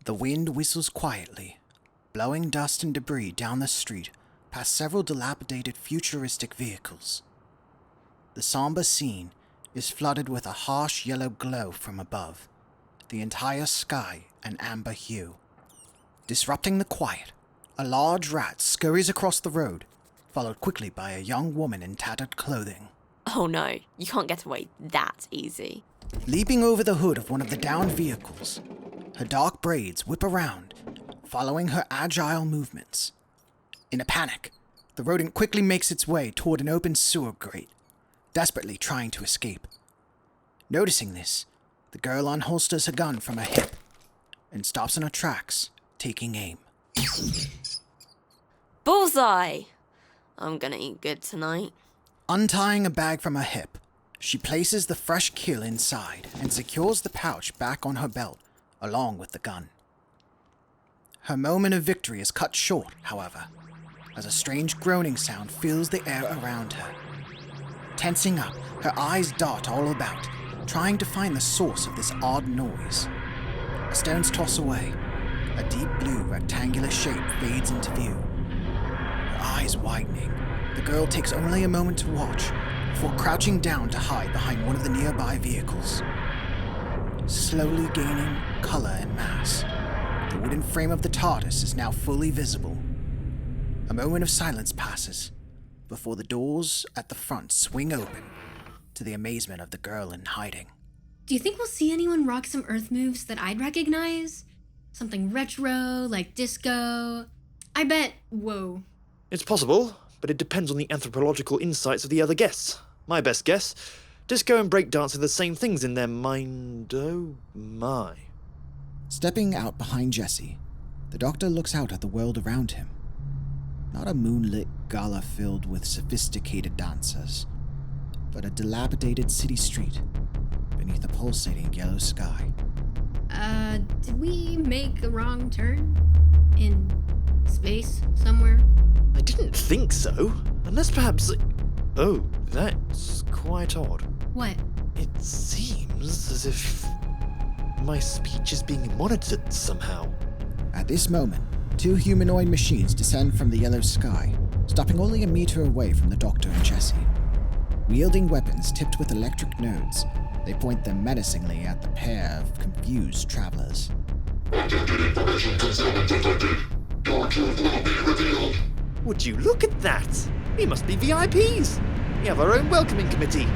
The wind whistles quietly, blowing dust and debris down the street past several dilapidated futuristic vehicles. The somber scene is flooded with a harsh yellow glow from above, the entire sky an amber hue. Disrupting the quiet, a large rat scurries across the road, followed quickly by a young woman in tattered clothing. Oh no, you can't get away that easy. Leaping over the hood of one of the downed vehicles, her dark braids whip around, following her agile movements. In a panic, the rodent quickly makes its way toward an open sewer grate, desperately trying to escape. Noticing this, the girl unholsters her gun from her hip and stops in her tracks, taking aim. Bullseye! I'm gonna eat good tonight. Untying a bag from her hip, she places the fresh kill inside and secures the pouch back on her belt, along with the gun. Her moment of victory is cut short, however, as a strange groaning sound fills the air around her. Tensing up, her eyes dart all about, trying to find the source of this odd noise. A stone's toss away, a deep blue rectangular shape fades into view. Her eyes widening, the girl takes only a moment to watch, before crouching down to hide behind one of the nearby vehicles. Slowly gaining color and mass, the wooden frame of the TARDIS is now fully visible. A moment of silence passes, before the doors at the front swing open, to the amazement of the girl in hiding. Do you think we'll see anyone rock some Earth moves that I'd recognize? Something retro, like disco? I bet, whoa. It's possible, but it depends on the anthropological insights of the other guests. My best guess, disco and breakdance are the same things in their mind. Oh my. Stepping out behind Jesse, the Doctor looks out at the world around him. Not a moonlit gala filled with sophisticated dancers, but a dilapidated city street beneath a pulsating yellow sky. Did we make a wrong turn? In space somewhere? I didn't think so. Unless perhaps... Oh, that's quite odd. What? It seems as if my speech is being monitored somehow. At this moment, two humanoid machines descend from the yellow sky, stopping only a meter away from the Doctor and Jesse. Wielding weapons tipped with electric nodes, they point them menacingly at the pair of confused travelers. Attempted information concealment detected. Your truth will be revealed. Would you look at that? We must be VIPs. We have our own welcoming committee.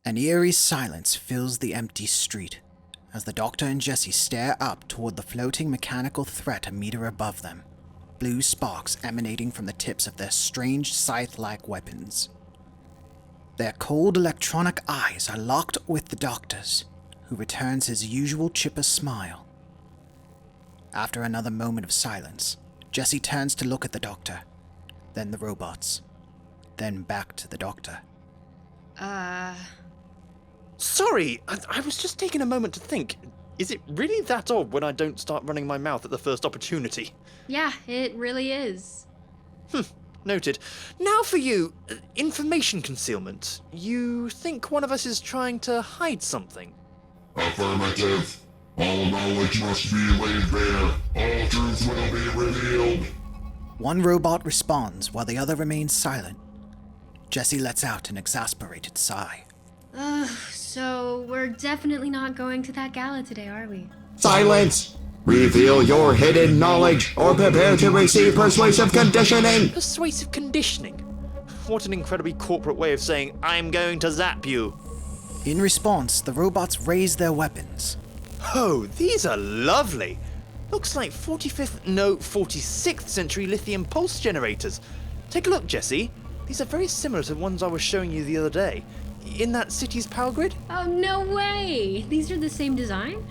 An eerie silence fills the empty street as the Doctor and Jesse stare up toward the floating mechanical threat a meter above them, blue sparks emanating from the tips of their strange scythe-like weapons. Their cold electronic eyes are locked with the Doctor's, who returns his usual chipper smile. After another moment of silence, Jesse turns to look at the Doctor, then the robots, then back to the Doctor. Sorry, I was just taking a moment to think. Is it really that odd when I don't start running my mouth at the first opportunity? Yeah, it really is. Noted. Now for you, information concealment. You think one of us is trying to hide something? Affirmative. All knowledge must be laid bare. All truth will be revealed. One robot responds while the other remains silent. Jesse lets out an exasperated sigh. So we're definitely not going to that gala today, are we? Silence! Reveal your hidden knowledge, or prepare to receive persuasive conditioning! Persuasive conditioning? What an incredibly corporate way of saying, I'm going to zap you. In response, the robots raise their weapons. Oh, these are lovely. Looks like 46th century lithium pulse generators. Take a look, Jessie. These are very similar to the ones I was showing you the other day. In that city's power grid? Oh, no way! These are the same design?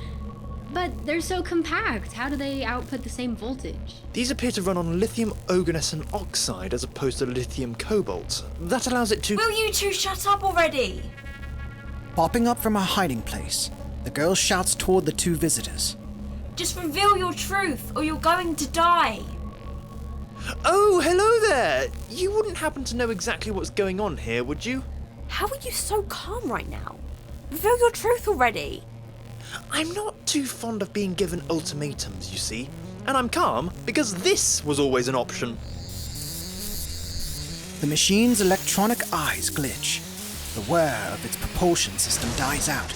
But they're so compact. How do they output the same voltage? These appear to run on lithium oganescent oxide as opposed to lithium cobalt. That allows it to... Will you two shut up already? Popping up from her hiding place, the girl shouts toward the two visitors. Just reveal your truth or you're going to die. Oh, hello there! You wouldn't happen to know exactly what's going on here, would you? How are you so calm right now? Reveal your truth already. I'm not too fond of being given ultimatums, you see. And I'm calm because this was always an option. The machine's electronic eyes glitch. The whir of its propulsion system dies out,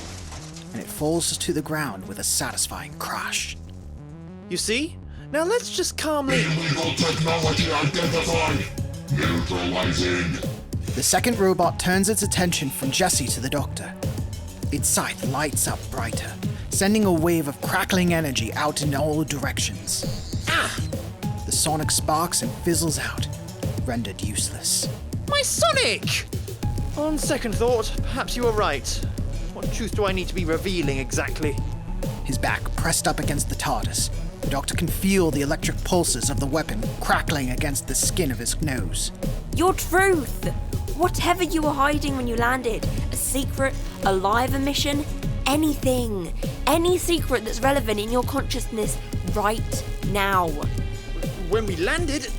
and it falls to the ground with a satisfying crash. You see? Now let's just calmly... Illegal technology identified. Neutralizing. The second robot turns its attention from Jessie to the Doctor. Its scythe lights up brighter, sending a wave of crackling energy out in all directions. Ah! The sonic sparks and fizzles out, rendered useless. My Sonic! On second thought, perhaps you were right. What truth do I need to be revealing exactly? His back pressed up against the TARDIS, the Doctor can feel the electric pulses of the weapon crackling against the skin of his nose. Your truth! Whatever you were hiding when you landed, a secret, a live emission, anything. Any secret that's relevant in your consciousness right now. When we landed,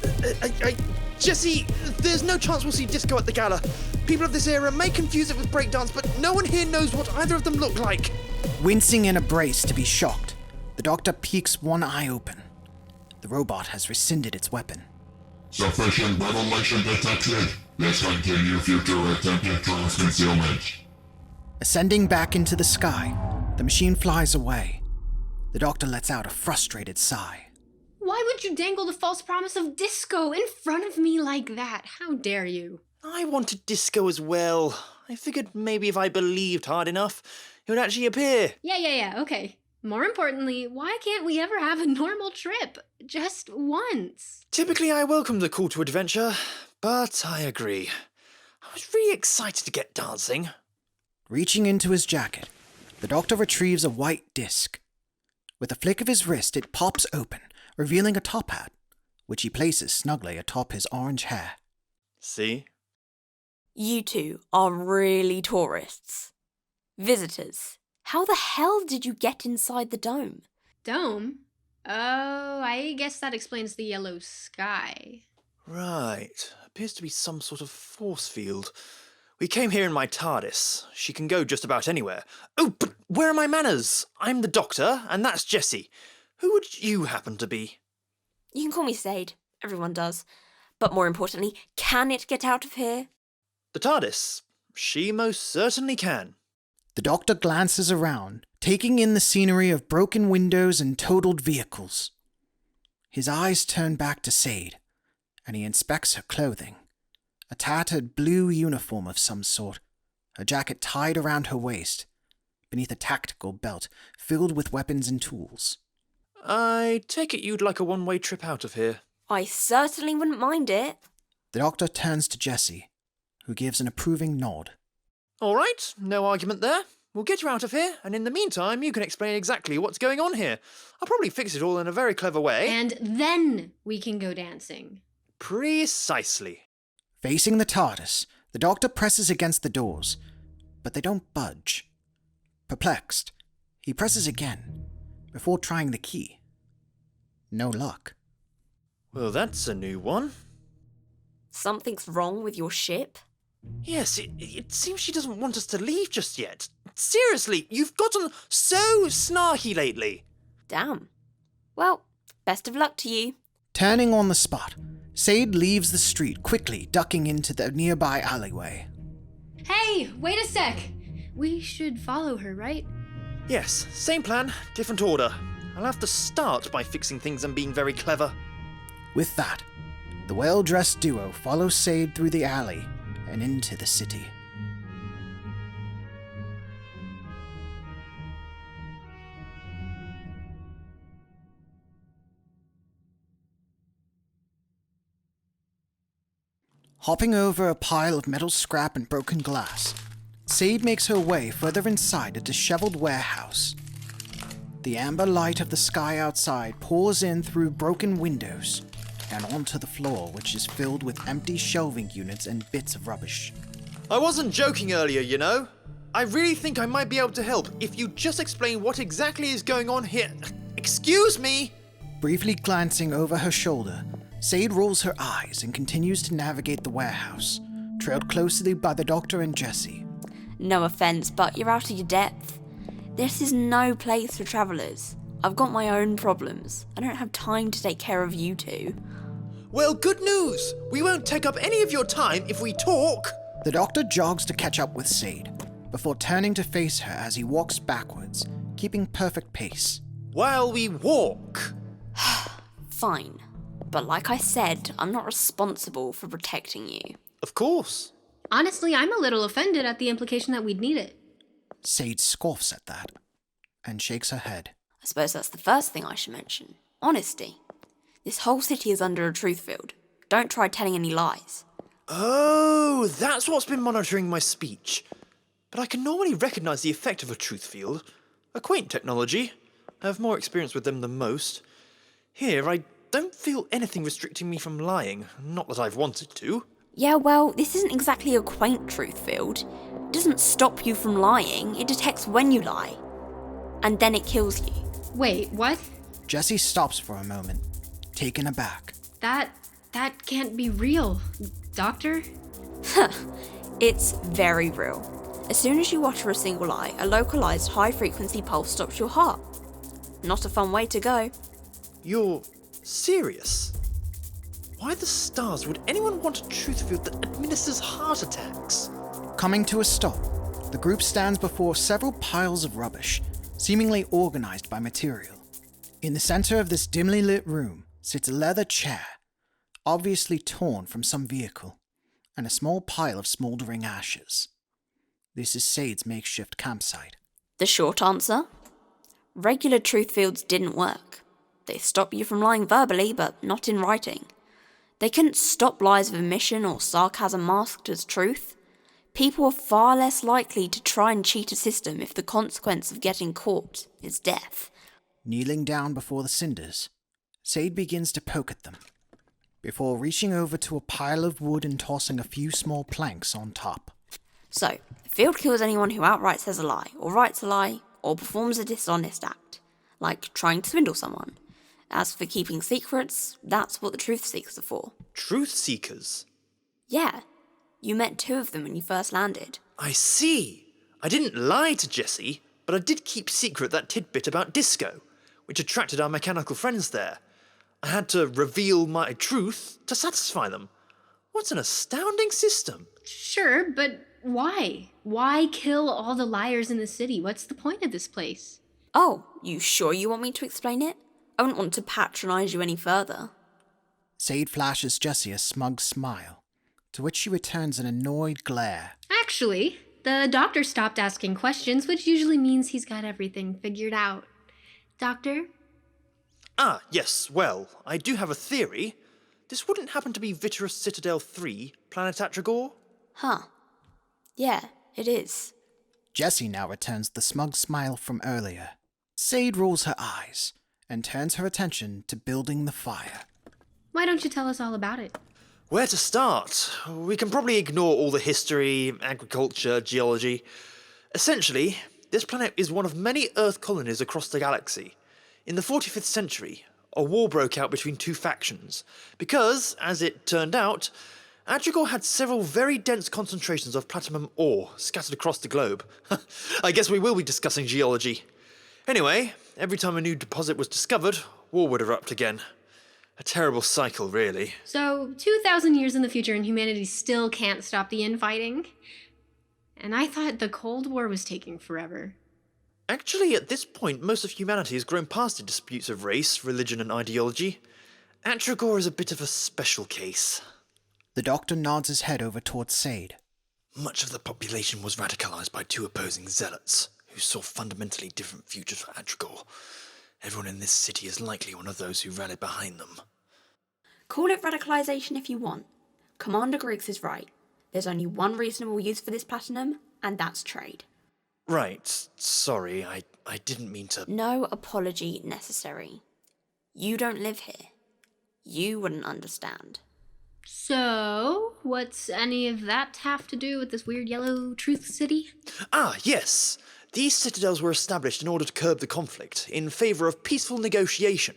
Jessie, there's no chance we'll see disco at the gala. People of this era may confuse it with breakdance, but no one here knows what either of them look like. Wincing in a brace to be shocked, the Doctor peeks one eye open. The robot has rescinded its weapon. Sufficient revelation detected. Let's continue future attempted trans-concealment. Ascending back into the sky, the machine flies away. The Doctor lets out a frustrated sigh. Why would you dangle the false promise of disco in front of me like that? How dare you? I wanted disco as well. I figured maybe if I believed hard enough, it would actually appear. Yeah, okay. More importantly, why can't we ever have a normal trip? Just once. Typically I welcome the call to adventure, but I agree. I was really excited to get dancing. Reaching into his jacket, the Doctor retrieves a white disc. With a flick of his wrist, it pops open, revealing a top hat, which he places snugly atop his orange hair. See? You two are really tourists. Visitors. How the hell did you get inside the dome? Dome? Oh, I guess that explains the yellow sky. Right. Appears to be some sort of force field. We came here in my TARDIS. She can go just about anywhere. Oh, but where are my manners? I'm the Doctor, and that's Jessie. Who would you happen to be? You can call me Sade. Everyone does. But more importantly, can it get out of here? The TARDIS. She most certainly can. The Doctor glances around, taking in the scenery of broken windows and totaled vehicles. His eyes turn back to Sade, and he inspects her clothing. A tattered blue uniform of some sort, a jacket tied around her waist, beneath a tactical belt filled with weapons and tools. I take it you'd like a one-way trip out of here. I certainly wouldn't mind it. The Doctor turns to Jessie, who gives an approving nod. All right, no argument there. We'll get you out of here, and in the meantime, you can explain exactly what's going on here. I'll probably fix it all in a very clever way. And then we can go dancing. Precisely. Facing the TARDIS, the Doctor presses against the doors, but they don't budge. Perplexed, he presses again, before trying the key. No luck. Well, that's a new one. Something's wrong with your ship? Yes, it seems she doesn't want us to leave just yet. Seriously, you've gotten so snarky lately. Damn. Well, best of luck to you. Turning on the spot, Sade leaves the street quickly, ducking into the nearby alleyway. Hey, wait a sec. We should follow her, right? Yes, same plan, different order. I'll have to start by fixing things and being very clever. With that, the well-dressed duo follow Sade through the alley and into the city. Hopping over a pile of metal scrap and broken glass, Sade makes her way further inside a disheveled warehouse. The amber light of the sky outside pours in through broken windows and onto the floor, which is filled with empty shelving units and bits of rubbish. I wasn't joking earlier, you know. I really think I might be able to help if you just explain what exactly is going on here. Excuse me! Briefly glancing over her shoulder, Sade rolls her eyes and continues to navigate the warehouse, trailed closely by the Doctor and Jessie. No offence, but you're out of your depth. This is no place for travellers. I've got my own problems. I don't have time to take care of you two. Well, good news! We won't take up any of your time if we talk! The Doctor jogs to catch up with Sade, before turning to face her as he walks backwards, keeping perfect pace. While we walk! Fine. But like I said, I'm not responsible for protecting you. Of course. Honestly, I'm a little offended at the implication that we'd need it. Sade scoffs at that, and shakes her head. I suppose that's the first thing I should mention. Honesty. This whole city is under a truth field. Don't try telling any lies. Oh, that's what's been monitoring my speech. But I can normally recognise the effect of a truth field. A quaint technology. I have more experience with them than most. Here, I don't feel anything restricting me from lying. Not that I've wanted to. Yeah, well, this isn't exactly a quaint truth field. It doesn't stop you from lying, it detects when you lie. And then it kills you. Wait, what? Jessie stops for a moment, taken aback. That can't be real, Doctor? It's very real. As soon as you water a single eye, a localised high-frequency pulse stops your heart. Not a fun way to go. You're serious? Why the stars would anyone want a truth field that administers heart attacks? Coming to a stop, the group stands before several piles of rubbish, seemingly organized by material. In the center of this dimly lit room sits a leather chair, obviously torn from some vehicle, and a small pile of smoldering ashes. This is Sade's makeshift campsite. The short answer? Regular truth fields didn't work. They stop you from lying verbally, but not in writing. They couldn't stop lies of omission or sarcasm masked as truth. People are far less likely to try and cheat a system if the consequence of getting caught is death. Kneeling down before the cinders, Sade begins to poke at them, before reaching over to a pile of wood and tossing a few small planks on top. So, the field kills anyone who outright says a lie, or writes a lie, or performs a dishonest act, like trying to swindle someone. As for keeping secrets, that's what the TruthSeekers are for. TruthSeekers? Yeah, you met two of them when you first landed. I see. I didn't lie to Jessie, but I did keep secret that tidbit about disco, which attracted our mechanical friends there. I had to reveal my truth to satisfy them. What an astounding system. Sure, but why? Why kill all the liars in the city? What's the point of this place? Oh, you sure you want me to explain it? I wouldn't want to patronise you any further. Sade flashes Jessie a smug smile, to which she returns an annoyed glare. Actually, the doctor stopped asking questions, which usually means he's got everything figured out. Doctor? Ah, yes, well, I do have a theory. This wouldn't happen to be Vitterus Citadel 3, Planet Atragor? Huh. Yeah, it is. Jessie now returns the smug smile from earlier. Sade rolls her eyes and turns her attention to building the fire. Why don't you tell us all about it? Where to start? We can probably ignore all the history, agriculture, geology. Essentially, this planet is one of many Earth colonies across the galaxy. In the 45th century, a war broke out between two factions, because, as it turned out, Atragor had several very dense concentrations of platinum ore scattered across the globe. I guess we will be discussing geology. Anyway, every time a new deposit was discovered, war would erupt again. A terrible cycle, really. So, 2,000 years in the future and humanity still can't stop the infighting? And I thought the Cold War was taking forever. Actually, at this point, most of humanity has grown past the disputes of race, religion, and ideology. Atragor is a bit of a special case. The Doctor nods his head over towards Sade. Much of the population was radicalized by two opposing zealots, who saw fundamentally different futures for Atragor. Everyone in this city is likely one of those who rallied behind them. Call it radicalisation if you want. Commander Griggs is right. There's only one reasonable use for this platinum, and that's trade. Right, sorry, I didn't mean to... No apology necessary. You don't live here. You wouldn't understand. So, what's any of that have to do with this weird yellow truth city? Ah, yes. These citadels were established in order to curb the conflict, in favour of peaceful negotiation.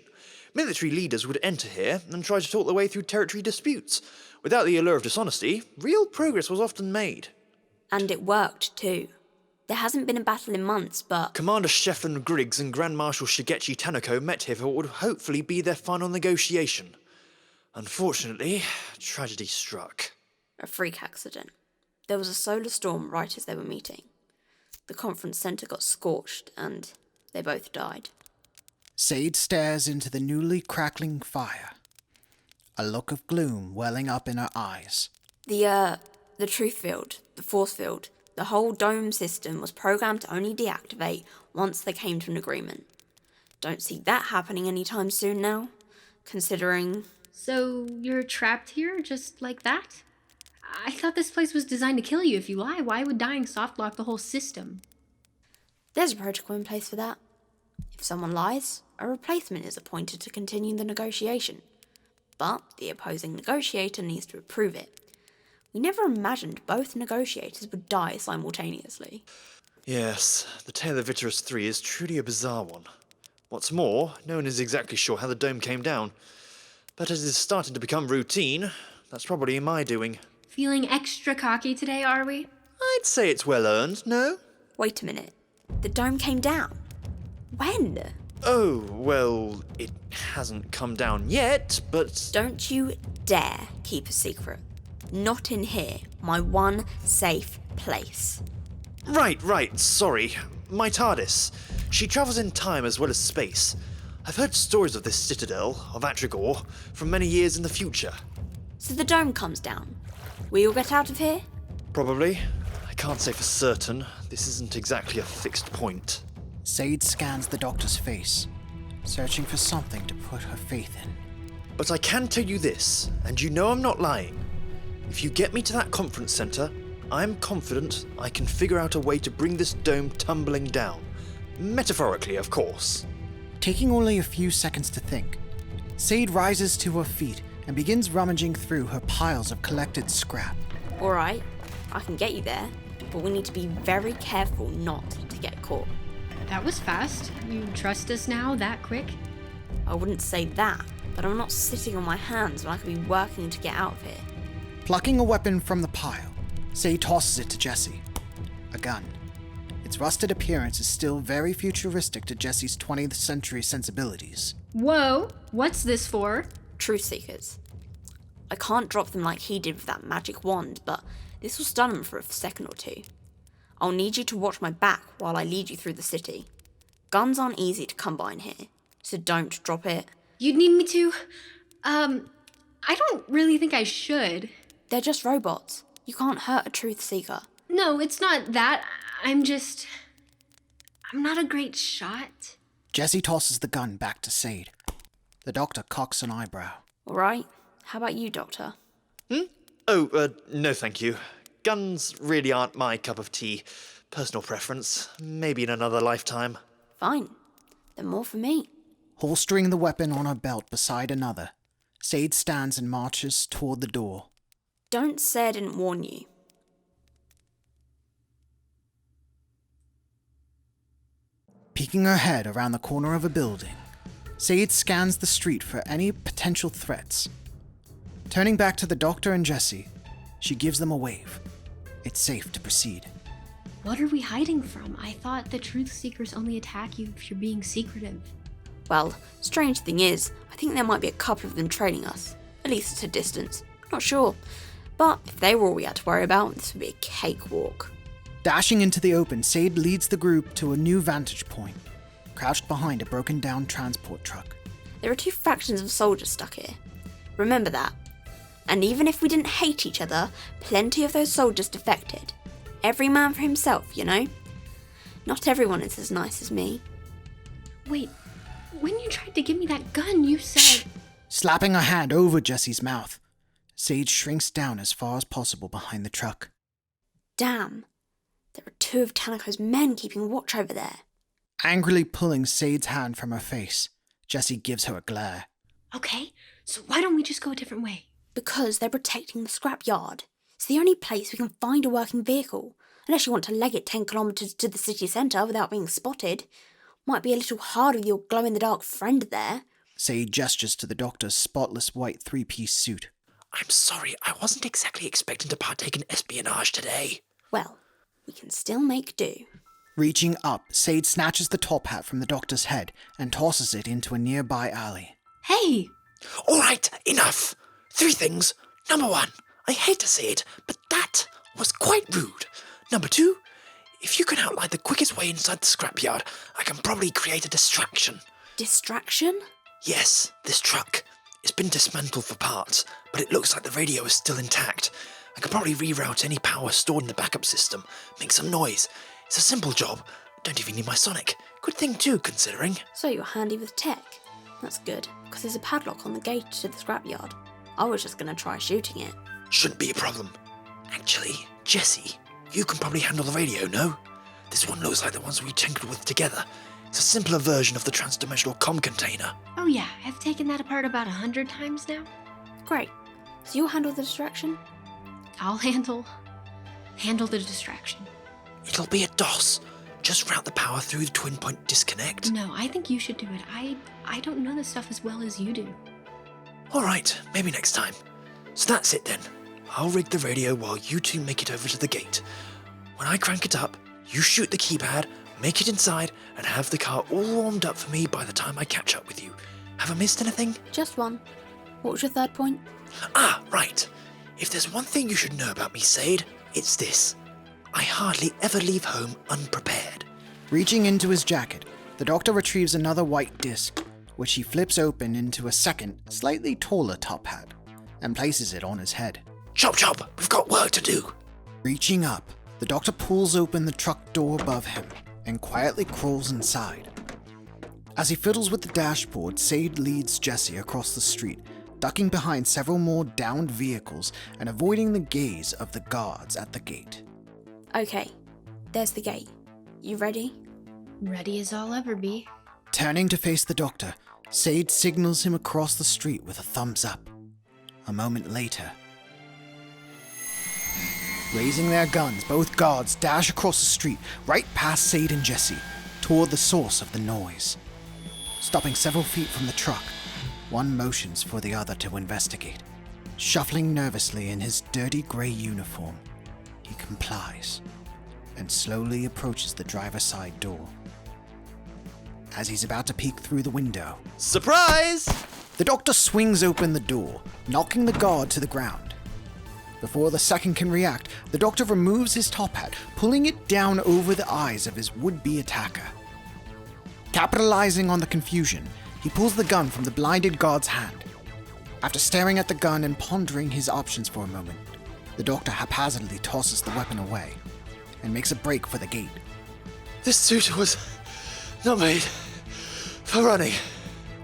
Military leaders would enter here and try to talk their way through territory disputes. Without the allure of dishonesty, real progress was often made. And it worked, too. There hasn't been a battle in months, but... Commander Shefflin Griggs and Grand Marshal Shigechi Tanako met here for what would hopefully be their final negotiation. Unfortunately, tragedy struck. A freak accident. There was a solar storm right as they were meeting. The conference centre got scorched, and they both died. Sade stares into the newly crackling fire, a look of gloom welling up in her eyes. The truth field, the force field, the whole dome system was programmed to only deactivate once they came to an agreement. Don't see that happening anytime soon now, considering... So, you're trapped here just like that? I thought this place was designed to kill you if you lie. Why would dying softlock the whole system? There's a protocol in place for that. If someone lies, a replacement is appointed to continue the negotiation. But the opposing negotiator needs to approve it. We never imagined both negotiators would die simultaneously. Yes, the tale of Iterus 3 is truly a bizarre one. What's more, no one is exactly sure how the dome came down. But as it is starting to become routine, that's probably my doing. Feeling extra cocky today, are we? I'd say it's well earned, no? Wait a minute. The dome came down. When? Oh, well, it hasn't come down yet, but... Don't you dare keep a secret. Not in here, my one safe place. Right, sorry. My TARDIS. She travels in time as well as space. I've heard stories of this citadel, of Atrigor, from many years in the future. So the dome comes down. We all get out of here? Probably. I can't say for certain. This isn't exactly a fixed point. Sade scans the doctor's face, searching for something to put her faith in. But I can tell you this, and you know I'm not lying. If you get me to that conference centre, I'm confident I can figure out a way to bring this dome tumbling down. Metaphorically, of course. Taking only a few seconds to think, Sade rises to her feet and begins rummaging through her piles of collected scrap. Alright, I can get you there, but we need to be very careful not to get caught. That was fast. You trust us now that quick? I wouldn't say that, but I'm not sitting on my hands when I could be working to get out of here. Plucking a weapon from the pile, Sade tosses it to Jessie. A gun. Its rusted appearance is still very futuristic to Jessie's 20th century sensibilities. Whoa, what's this for? TruthSeekers. I can't drop them like he did with that magic wand, but this will stun them for a second or two. I'll need you to watch my back while I lead you through the city. Guns aren't easy to come by in here, so don't drop it. You'd need me to... I don't really think I should. They're just robots. You can't hurt a truth seeker. No, it's not that. I'm not a great shot. Jessie tosses the gun back to Sade. The doctor cocks an eyebrow. All right. How about you, Doctor? Oh, no thank you. Guns really aren't my cup of tea. Personal preference. Maybe in another lifetime. Fine. Then more for me. Holstering the weapon on her belt beside another, Sade stands and marches toward the door. Don't say I didn't warn you. Peeking her head around the corner of a building, Sade scans the street for any potential threats. Turning back to the doctor and Jessie, she gives them a wave. It's safe to proceed. What are we hiding from? I thought the truth seekers only attack you if you're being secretive. Well, strange thing is, I think there might be a couple of them trailing us. At least at a distance. Not sure. But if they were all we had to worry about, this would be a cakewalk. Dashing into the open, Sade leads the group to a new vantage point, crouched behind a broken-down transport truck. There are two factions of soldiers stuck here. Remember that. And even if we didn't hate each other, plenty of those soldiers defected. Every man for himself, you know? Not everyone is as nice as me. Wait, when you tried to give me that gun, you said... Slapping her hand over Jessie's mouth, Sade shrinks down as far as possible behind the truck. Damn. There are 2 of Tanako's men keeping watch over there. Angrily pulling Sade's hand from her face, Jessie gives her a glare. Okay, so why don't we just go a different way? Because they're protecting the scrapyard. It's the only place we can find a working vehicle, unless you want to leg it 10 kilometres to the city centre without being spotted. Might be a little hard with your glow-in-the-dark friend there. Sade gestures to the doctor's spotless white 3-piece suit. I'm sorry, I wasn't exactly expecting to partake in espionage today. Well, we can still make do. Reaching up, Sade snatches the top hat from the doctor's head and tosses it into a nearby alley. Hey! All right, enough. 3 things. Number 1, I hate to say it, but that was quite rude. Number 2, if you can outline the quickest way inside the scrapyard, I can probably create a distraction. Distraction? Yes, this truck. It's been dismantled for parts, but it looks like the radio is still intact. I can probably reroute any power stored in the backup system, make some noise. It's a simple job. Don't even need my sonic. Good thing too, considering. So you're handy with tech. That's good, because there's a padlock on the gate to the scrapyard. I was just going to try shooting it. Shouldn't be a problem. Actually, Jessie, you can probably handle the radio, no? This one looks like the ones we tinkered with together. It's a simpler version of the transdimensional comm container. Oh yeah, I've taken that apart about 100 times now. Great. So you'll handle the distraction? I'll handle the distraction. It'll be a DOS. Just route the power through the twin point disconnect. No, I think you should do it. I don't know this stuff as well as you do. All right, maybe next time. So that's it then. I'll rig the radio while you 2 make it over to the gate. When I crank it up, you shoot the keypad, make it inside, and have the car all warmed up for me by the time I catch up with you. Have I missed anything? Just one. What was your 3rd point? Ah, right. If there's one thing you should know about me, Sade, it's this. I hardly ever leave home unprepared. Reaching into his jacket, the doctor retrieves another white disc, which he flips open into a second, slightly taller top hat, and places it on his head. Chop chop, we've got work to do. Reaching up, the doctor pulls open the truck door above him and quietly crawls inside. As he fiddles with the dashboard, Sade leads Jessie across the street, ducking behind several more downed vehicles and avoiding the gaze of the guards at the gate. Okay, there's the gate. You ready? Ready as I'll ever be. Turning to face the doctor, Sade signals him across the street with a thumbs up. A moment later, raising their guns, both guards dash across the street, right past Sade and Jessie, toward the source of the noise. Stopping several feet from the truck, one motions for the other to investigate. Shuffling nervously in his dirty grey uniform, he complies and slowly approaches the driver's side door. As he's about to peek through the window, Surprise! the doctor swings open the door, knocking the guard to the ground. Before the second can react, the doctor removes his top hat, pulling it down over the eyes of his would-be attacker. Capitalizing on the confusion, he pulls the gun from the blinded guard's hand. After staring at the gun and pondering his options for a moment, the doctor haphazardly tosses the weapon away and makes a break for the gate. This suit was not made for running.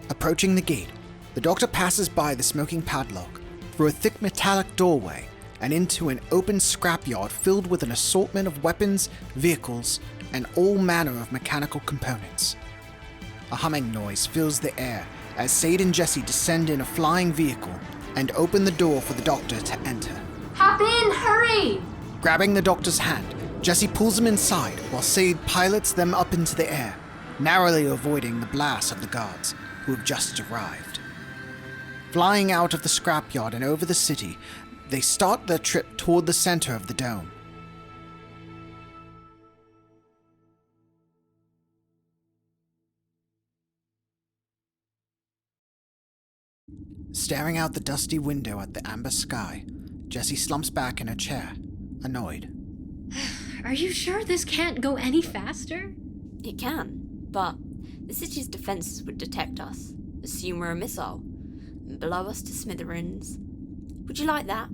Approaching the gate, the doctor passes by the smoking padlock, through a thick metallic doorway, and into an open scrapyard filled with an assortment of weapons, vehicles, and all manner of mechanical components. A humming noise fills the air as Sade and Jessie descend in a flying vehicle and open the door for the doctor to enter. Hop in, hurry! Grabbing the doctor's hand, Jessie pulls him inside while Sade pilots them up into the air, narrowly avoiding the blasts of the guards who have just arrived. Flying out of the scrapyard and over the city, they start their trip toward the center of the dome. Staring out the dusty window at the amber sky, Jessie slumps back in her chair, annoyed. Are you sure this can't go any faster? It can, but the city's defenses would detect us, assume we're a missile, and blow us to smithereens. Would you like that?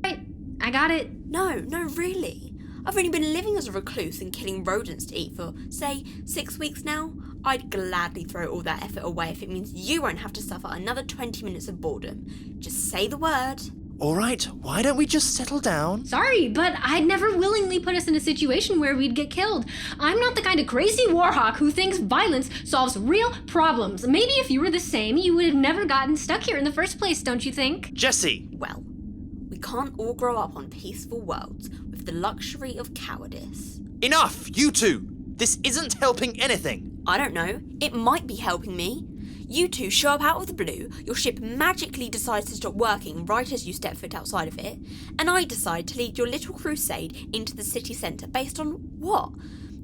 Right, I got it. No, really. I've only been living as a recluse and killing rodents to eat for, say, 6 weeks now. I'd gladly throw all that effort away if it means you won't have to suffer another 20 minutes of boredom. Just say the word. Alright, why don't we just settle down? Sorry, but I'd never willingly put us in a situation where we'd get killed. I'm not the kind of crazy warhawk who thinks violence solves real problems. Maybe if you were the same, you would have never gotten stuck here in the first place, don't you think? Jessie! Well, we can't all grow up on peaceful worlds with the luxury of cowardice. Enough, you two! This isn't helping anything. I don't know, it might be helping me. You two show up out of the blue, your ship magically decides to stop working right as you step foot outside of it, and I decide to lead your little crusade into the city centre based on what?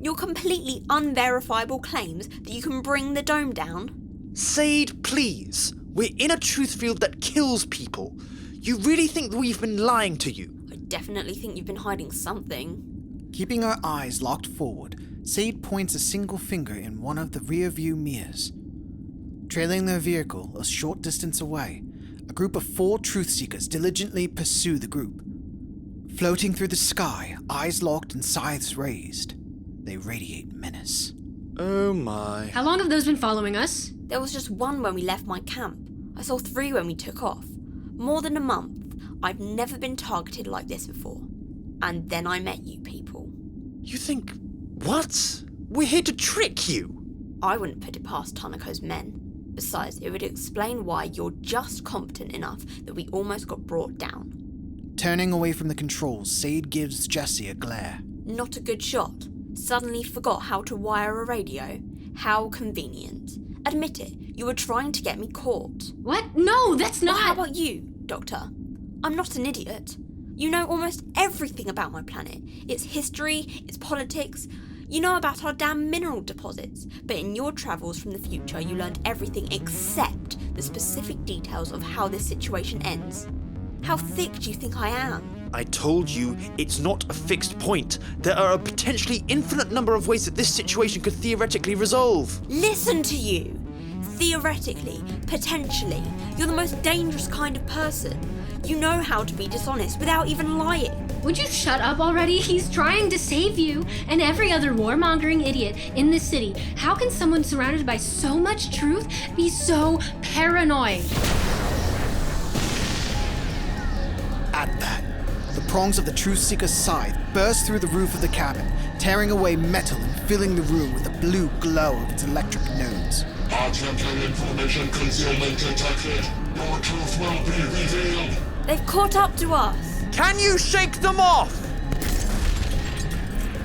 Your completely unverifiable claims that you can bring the dome down? Sade, please. We're in a truth field that kills people. You really think that we've been lying to you? I definitely think you've been hiding something. Keeping her eyes locked forward, Sade points a single finger in one of the rear view mirrors. Trailing their vehicle a short distance away, a group of 4 truth-seekers diligently pursue the group. Floating through the sky, eyes locked and scythes raised, they radiate menace. Oh my. How long have those been following us? There was just one when we left my camp. I saw 3 when we took off. More than a month. I've never been targeted like this before. And then I met you people. You think... what? We're here to trick you. I wouldn't put it past Tanako's men. Besides, it would explain why you're just competent enough that we almost got brought down. Turning away from the controls, Sade gives Jessie a glare. Not a good shot. Suddenly forgot how to wire a radio. How convenient. Admit it, you were trying to get me caught. What? No, that's not... Well, how about you, Doctor? I'm not an idiot. You know almost everything about my planet. Its history, its politics. You know about our damn mineral deposits. But in your travels from the future, you learned everything except the specific details of how this situation ends. How thick do you think I am? I told you it's not a fixed point. There are a potentially infinite number of ways that this situation could theoretically resolve. Listen to you. Theoretically, potentially, you're the most dangerous kind of person. You know how to be dishonest without even lying. Would you shut up already? He's trying to save you and every other warmongering idiot in this city. How can someone surrounded by so much truth be so paranoid? At that, the prongs of the truth-seeker's scythe burst through the roof of the cabin, tearing away metal and filling the room with a blue glow of its electric nodes. Attempting information concealment detected. Your truth will be revealed. They've caught up to us. Can you shake them off?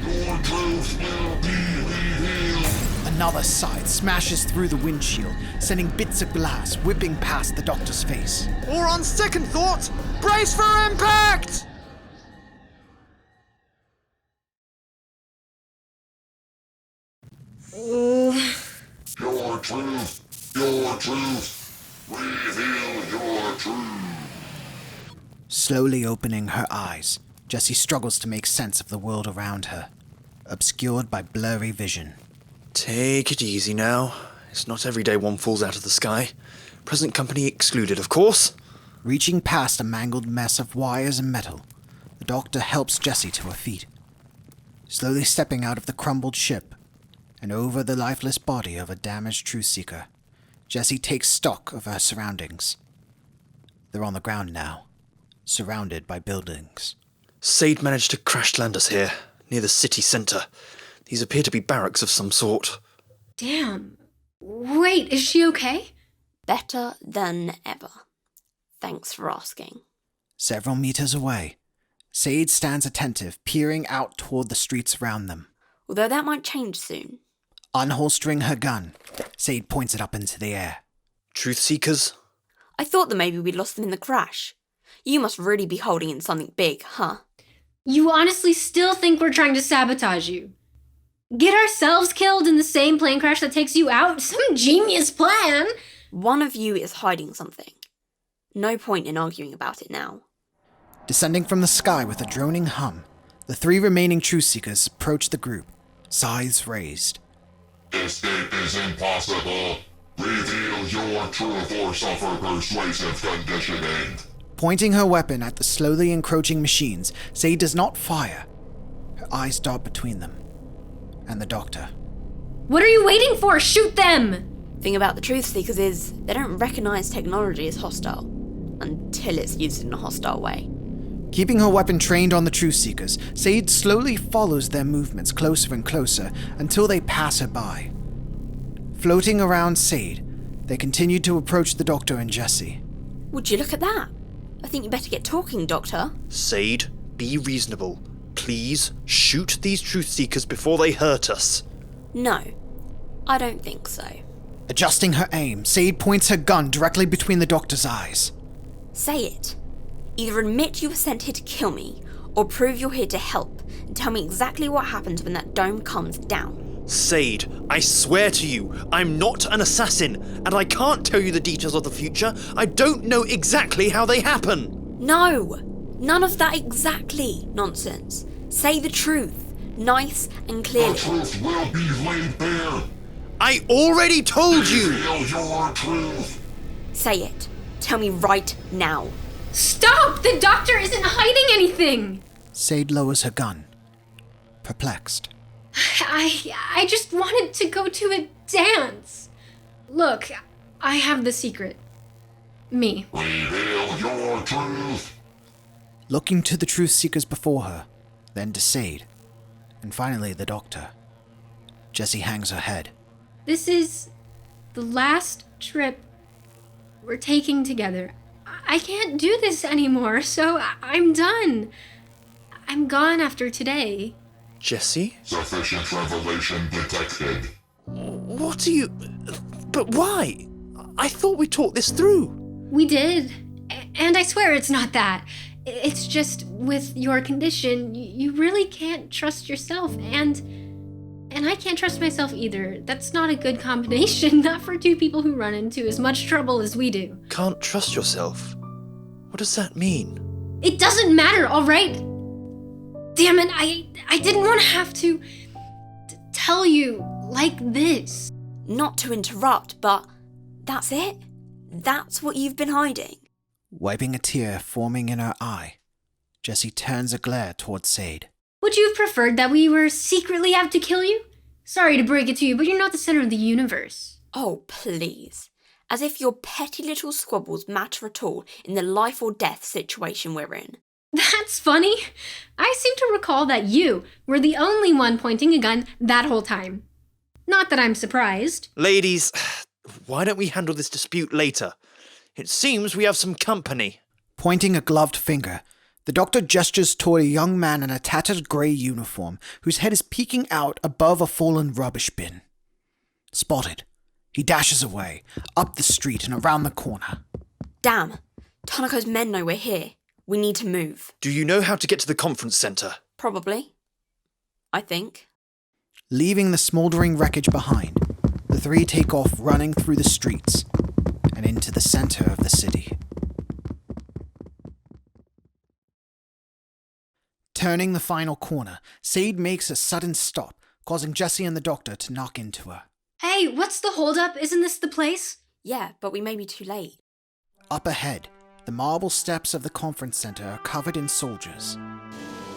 Your truth will be revealed. Another scythe smashes through the windshield, sending bits of glass whipping past the doctor's face. Or on second thought, brace for impact! Your truth, reveal your truth. Slowly opening her eyes, Jessie struggles to make sense of the world around her, obscured by blurry vision. Take it easy now. It's not every day one falls out of the sky. Present company excluded, of course. Reaching past a mangled mess of wires and metal, the doctor helps Jessie to her feet. Slowly stepping out of the crumbled ship and over the lifeless body of a damaged truth-seeker, Jessie takes stock of her surroundings. They're on the ground now, surrounded by buildings. Sade managed to crash land us here, near the city centre. These appear to be barracks of some sort. Damn. Wait, is she okay? Better than ever. Thanks for asking. Several meters away, Sade stands attentive, peering out toward the streets around them. Although that might change soon. Unholstering her gun, Sade points it up into the air. Truth seekers? I thought that maybe we'd lost them in the crash. You must really be holding in something big, huh? You honestly still think we're trying to sabotage you? Get ourselves killed in the same plane crash that takes you out? Some genius plan! One of you is hiding something. No point in arguing about it now. Descending from the sky with a droning hum, the 3 remaining truth-seekers approach the group, scythes raised. Escape is impossible. Reveal your truth or suffer persuasive conditioning. Pointing her weapon at the slowly encroaching machines, Sade does not fire. Her eyes dart between them and the doctor. What are you waiting for? Shoot them! Thing about the truth seekers is they don't recognize technology as hostile. until it's used in a hostile way. Keeping her weapon trained on the TruthSeekers, Sade slowly follows their movements closer and closer until they pass her by. Floating around Sade, they continue to approach the Doctor and Jessie. Would you look at that? I think you better get talking, Doctor. Sade, be reasonable. Please, shoot these TruthSeekers before they hurt us. No, I don't think so. Adjusting her aim, Sade points her gun directly between the Doctor's eyes. Say it. Either admit you were sent here to kill me, or prove you're here to help, and tell me exactly what happens when that dome comes down. Sade, I swear to you, I'm not an assassin, and I can't tell you the details of the future. I don't know exactly how they happen. No! None of that exactly nonsense. Say the truth, nice and The clearly. truth will be laid bare. I already told you! Reveal your truth. Say it. Tell me right now. Stop! The doctor isn't hiding anything! Sade lowers her gun, perplexed. I just wanted to go to a dance. Look, I have the secret. Me. Reveal your truth. Looking to the TruthSeekers before her, then to Sade, and finally the Doctor. Jessie hangs her head. This is the last trip we're taking together. I can't do this anymore, so I'm done. I'm gone after today. Jessie? Sufficient revelation detected. What are you... But why? I thought we talked this through. We did. And I swear it's not that. It's just with your condition, you really can't trust yourself, and I can't trust myself either. That's not a good combination, not for two people who run into as much trouble as we do. Can't trust yourself? What does that mean? It doesn't matter, all right? Damn it, I didn't want to have to tell you like this. Not to interrupt, but that's it? That's what you've been hiding? Wiping a tear forming in her eye, Jessie turns a glare towards Sade. Would you have preferred that we were secretly out to kill you? Sorry to break it to you, but you're not the center of the universe. Oh, please. As if your petty little squabbles matter at all in the life or death situation we're in. That's funny. I seem to recall that you were the only one pointing a gun that whole time. Not that I'm surprised. Ladies, why don't we handle this dispute later? It seems we have some company. Pointing a gloved finger, the Doctor gestures toward a young man in a tattered grey uniform whose head is peeking out above a fallen rubbish bin. Spotted, he dashes away, up the street and around the corner. Damn, Tanako's men know we're here. We need to move. Do you know how to get to the conference centre? Probably. I think. Leaving the smouldering wreckage behind, the three take off running through the streets and into the centre of the city. Turning the final corner, Sade makes a sudden stop, causing Jessie and the Doctor to knock into her. Hey, what's the holdup? Isn't this the place? Yeah, but we may be too late. Up ahead, the marble steps of the conference centre are covered in soldiers.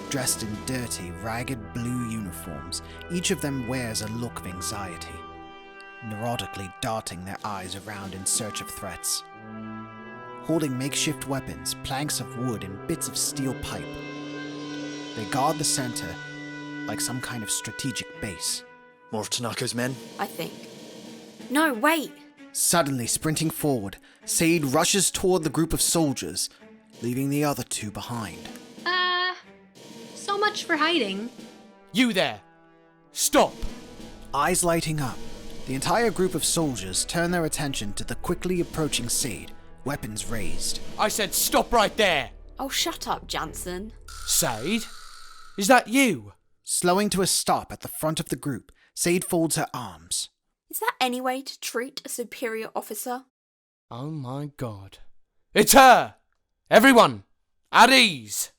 Dressed in dirty, ragged blue uniforms, each of them wears a look of anxiety, neurotically darting their eyes around in search of threats. Holding makeshift weapons, planks of wood, and bits of steel pipe, they guard the centre like some kind of strategic base. More of Tanako's men? I think. No, wait! Suddenly sprinting forward, Sade rushes toward the group of soldiers, leaving the other two behind. So much for hiding. You there! Stop! Eyes lighting up, the entire group of soldiers turn their attention to the quickly approaching Sade, weapons raised. I said stop right there! Oh, shut up, Jansen. Sade? Is that you? Slowing to a stop at the front of the group, Sade folds her arms. Is that any way to treat a superior officer? Oh my god. It's her! Everyone, at ease!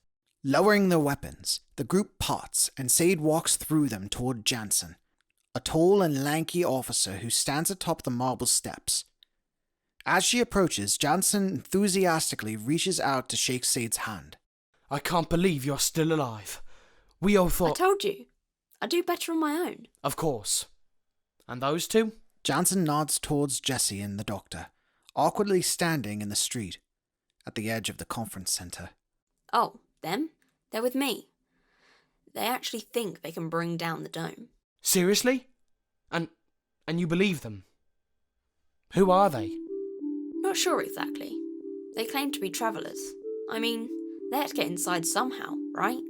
Lowering their weapons, the group parts and Sade walks through them toward Jansen, a tall and lanky officer who stands atop the marble steps. As she approaches, Jansen enthusiastically reaches out to shake Sade's hand. I can't believe you're still alive. We all I thought... told you. I do better on my own. Of course. And those two? Jansen nods towards Jessie and the Doctor, awkwardly standing in the street. at the edge of the conference center. Oh, them? They're with me. They actually think they can bring down the dome. Seriously? And you believe them? Who are they? Not sure exactly. They claim to be travellers. I mean, they had to get inside somehow, right?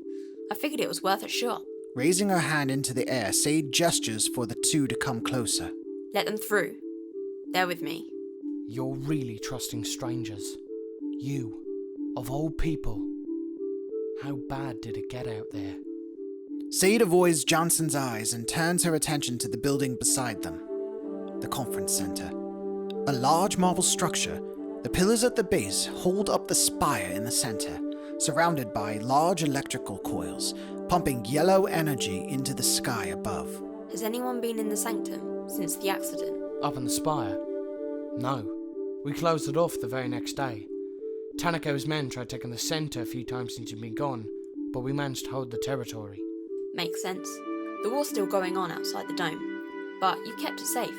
I figured it was worth a shot. Raising her hand into the air, Sade gestures for the two to come closer. Let them through. They're with me. You're really trusting strangers. You, of all people. How bad did it get out there? Sade avoids Jansen's eyes and turns her attention to the building beside them. The conference center. A large marble structure, the pillars at the base hold up the spire in the center, surrounded by large electrical coils, pumping yellow energy into the sky above. Has anyone been in the sanctum since the accident? Up in the spire? No. We closed it off the very next day. Tanako's men tried taking the center a few times since you'd been gone, but we managed to hold the territory. Makes sense. The war's still going on outside the dome, but you kept it safe.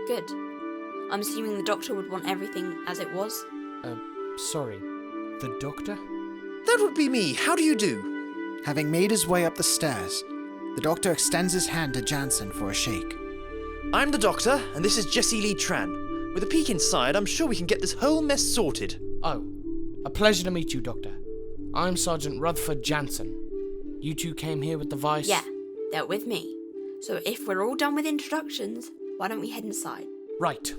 Good. I'm assuming the doctor would want everything as it was? Sorry. The doctor? That would be me. How do you do? Having made his way up the stairs, the doctor extends his hand to Jansen for a shake. I'm the doctor, and this is Jessie Lee Tran. With a peek inside, I'm sure we can get this whole mess sorted. Oh, a pleasure to meet you, Doctor. I'm Sergeant Rutherford Jansen. You two came here with the Vice? Yeah, they're with me. So if we're all done with introductions, why don't we head inside? Right.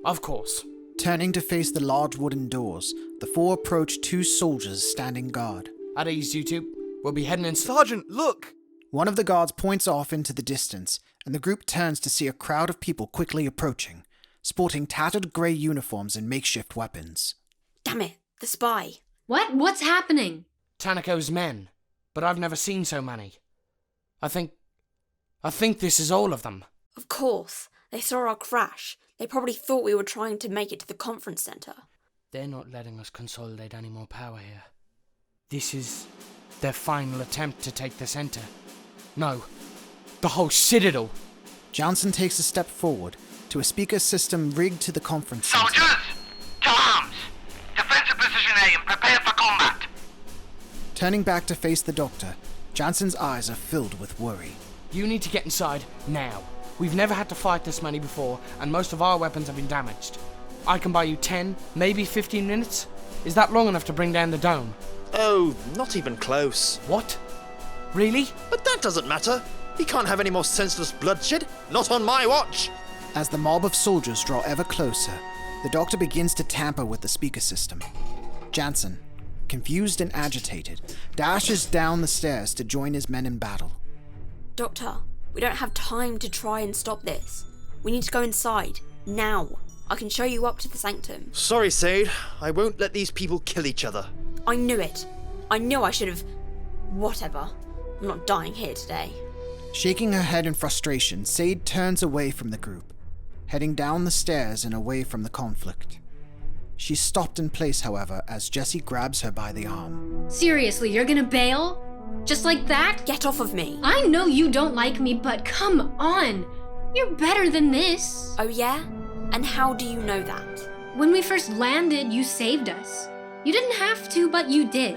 Of course. Turning to face the large wooden doors, the four approach two soldiers standing guard. At ease, you two. We'll be heading inside. Sergeant, look! One of the guards points off into the distance, and the group turns to see a crowd of people quickly approaching, sporting tattered grey uniforms and makeshift weapons. Damn it, the spy. What? What's happening? Tanako's men, but I've never seen so many. I think this is all of them. Of course. They saw our crash. They probably thought we were trying to make it to the conference centre. They're not letting us consolidate any more power here. This is their final attempt to take the center. No, the whole citadel. Jansen takes a step forward to a speaker system rigged to the conference center. Soldiers, to arms! Defensive position A and prepare for combat! Turning back to face the doctor, Jansen's eyes are filled with worry. You need to get inside now. We've never had to fight this many before, and most of our weapons have been damaged. I can buy you 10, maybe 15 minutes. Is that long enough to bring down the dome? Oh, not even close. What? Really? But that doesn't matter. He can't have any more senseless bloodshed. Not on my watch! As the mob of soldiers draw ever closer, the doctor begins to tamper with the speaker system. Jansen, confused and agitated, dashes down the stairs to join his men in battle. Doctor, we don't have time to try and stop this. We need to go inside, now. I can show you up to the sanctum. Sorry, Sade. I won't let these people kill each other. I knew it. I knew I should have... Whatever. I'm not dying here today. Shaking her head in frustration, Sade turns away from the group, heading down the stairs and away from the conflict. She's stopped in place, however, as Jessie grabs her by the arm. Seriously, you're gonna bail? Just like that? Get off of me. I know you don't like me, but come on. You're better than this. Oh yeah? And how do you know that? When we first landed, you saved us. You didn't have to, but you did.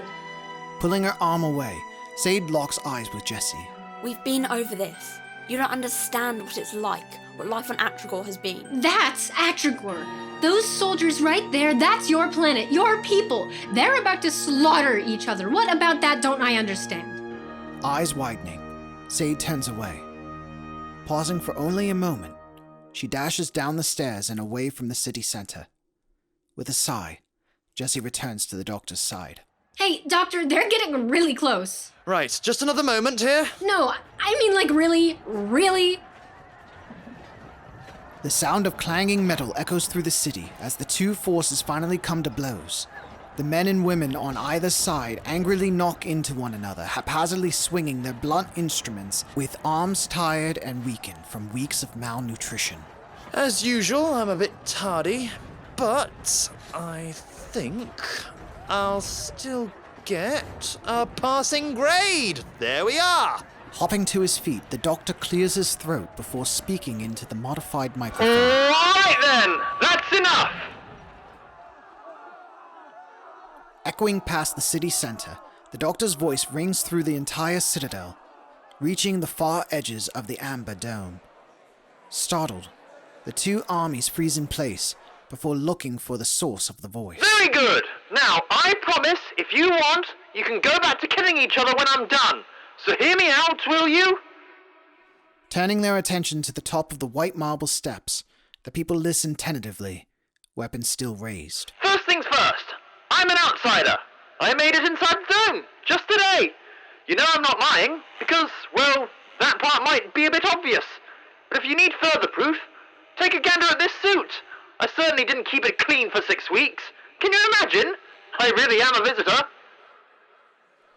Pulling her arm away, Sade locks eyes with Jessie. We've been over this. You don't understand what it's like, what life on Atrigor has been. That's Atrigor. Those soldiers right there, that's your planet, your people. They're about to slaughter each other. What about that don't I understand? Eyes widening, Sade turns away. Pausing for only a moment, she dashes down the stairs and away from the city center. With a sigh, Jessie returns to the doctor's side. Hey, doctor, they're getting really close. Right, just another moment here. No, I mean like really, really... The sound of clanging metal echoes through the city as the two forces finally come to blows. The men and women on either side angrily knock into one another, haphazardly swinging their blunt instruments with arms tired and weakened from weeks of malnutrition. As usual, I'm a bit tardy, but I think I'll still get a passing grade. There we are. Hopping to his feet, the doctor clears his throat before speaking into the modified microphone. All right then, that's enough. Echoing past the city center, the Doctor's voice rings through the entire citadel, reaching the far edges of the amber dome. Startled, the two armies freeze in place before looking for the source of the voice. Very good. Now, I promise, if you want, you can go back to killing each other when I'm done. So hear me out, will you? Turning their attention to the top of the white marble steps, the people listen tentatively, weapons still raised. First things first. I'm an outsider. I made it inside the dome, just today. You know I'm not lying, because, well, that part might be a bit obvious. But if you need further proof, take a gander at this suit. I certainly didn't keep it clean for 6 weeks. Can you imagine? I really am a visitor.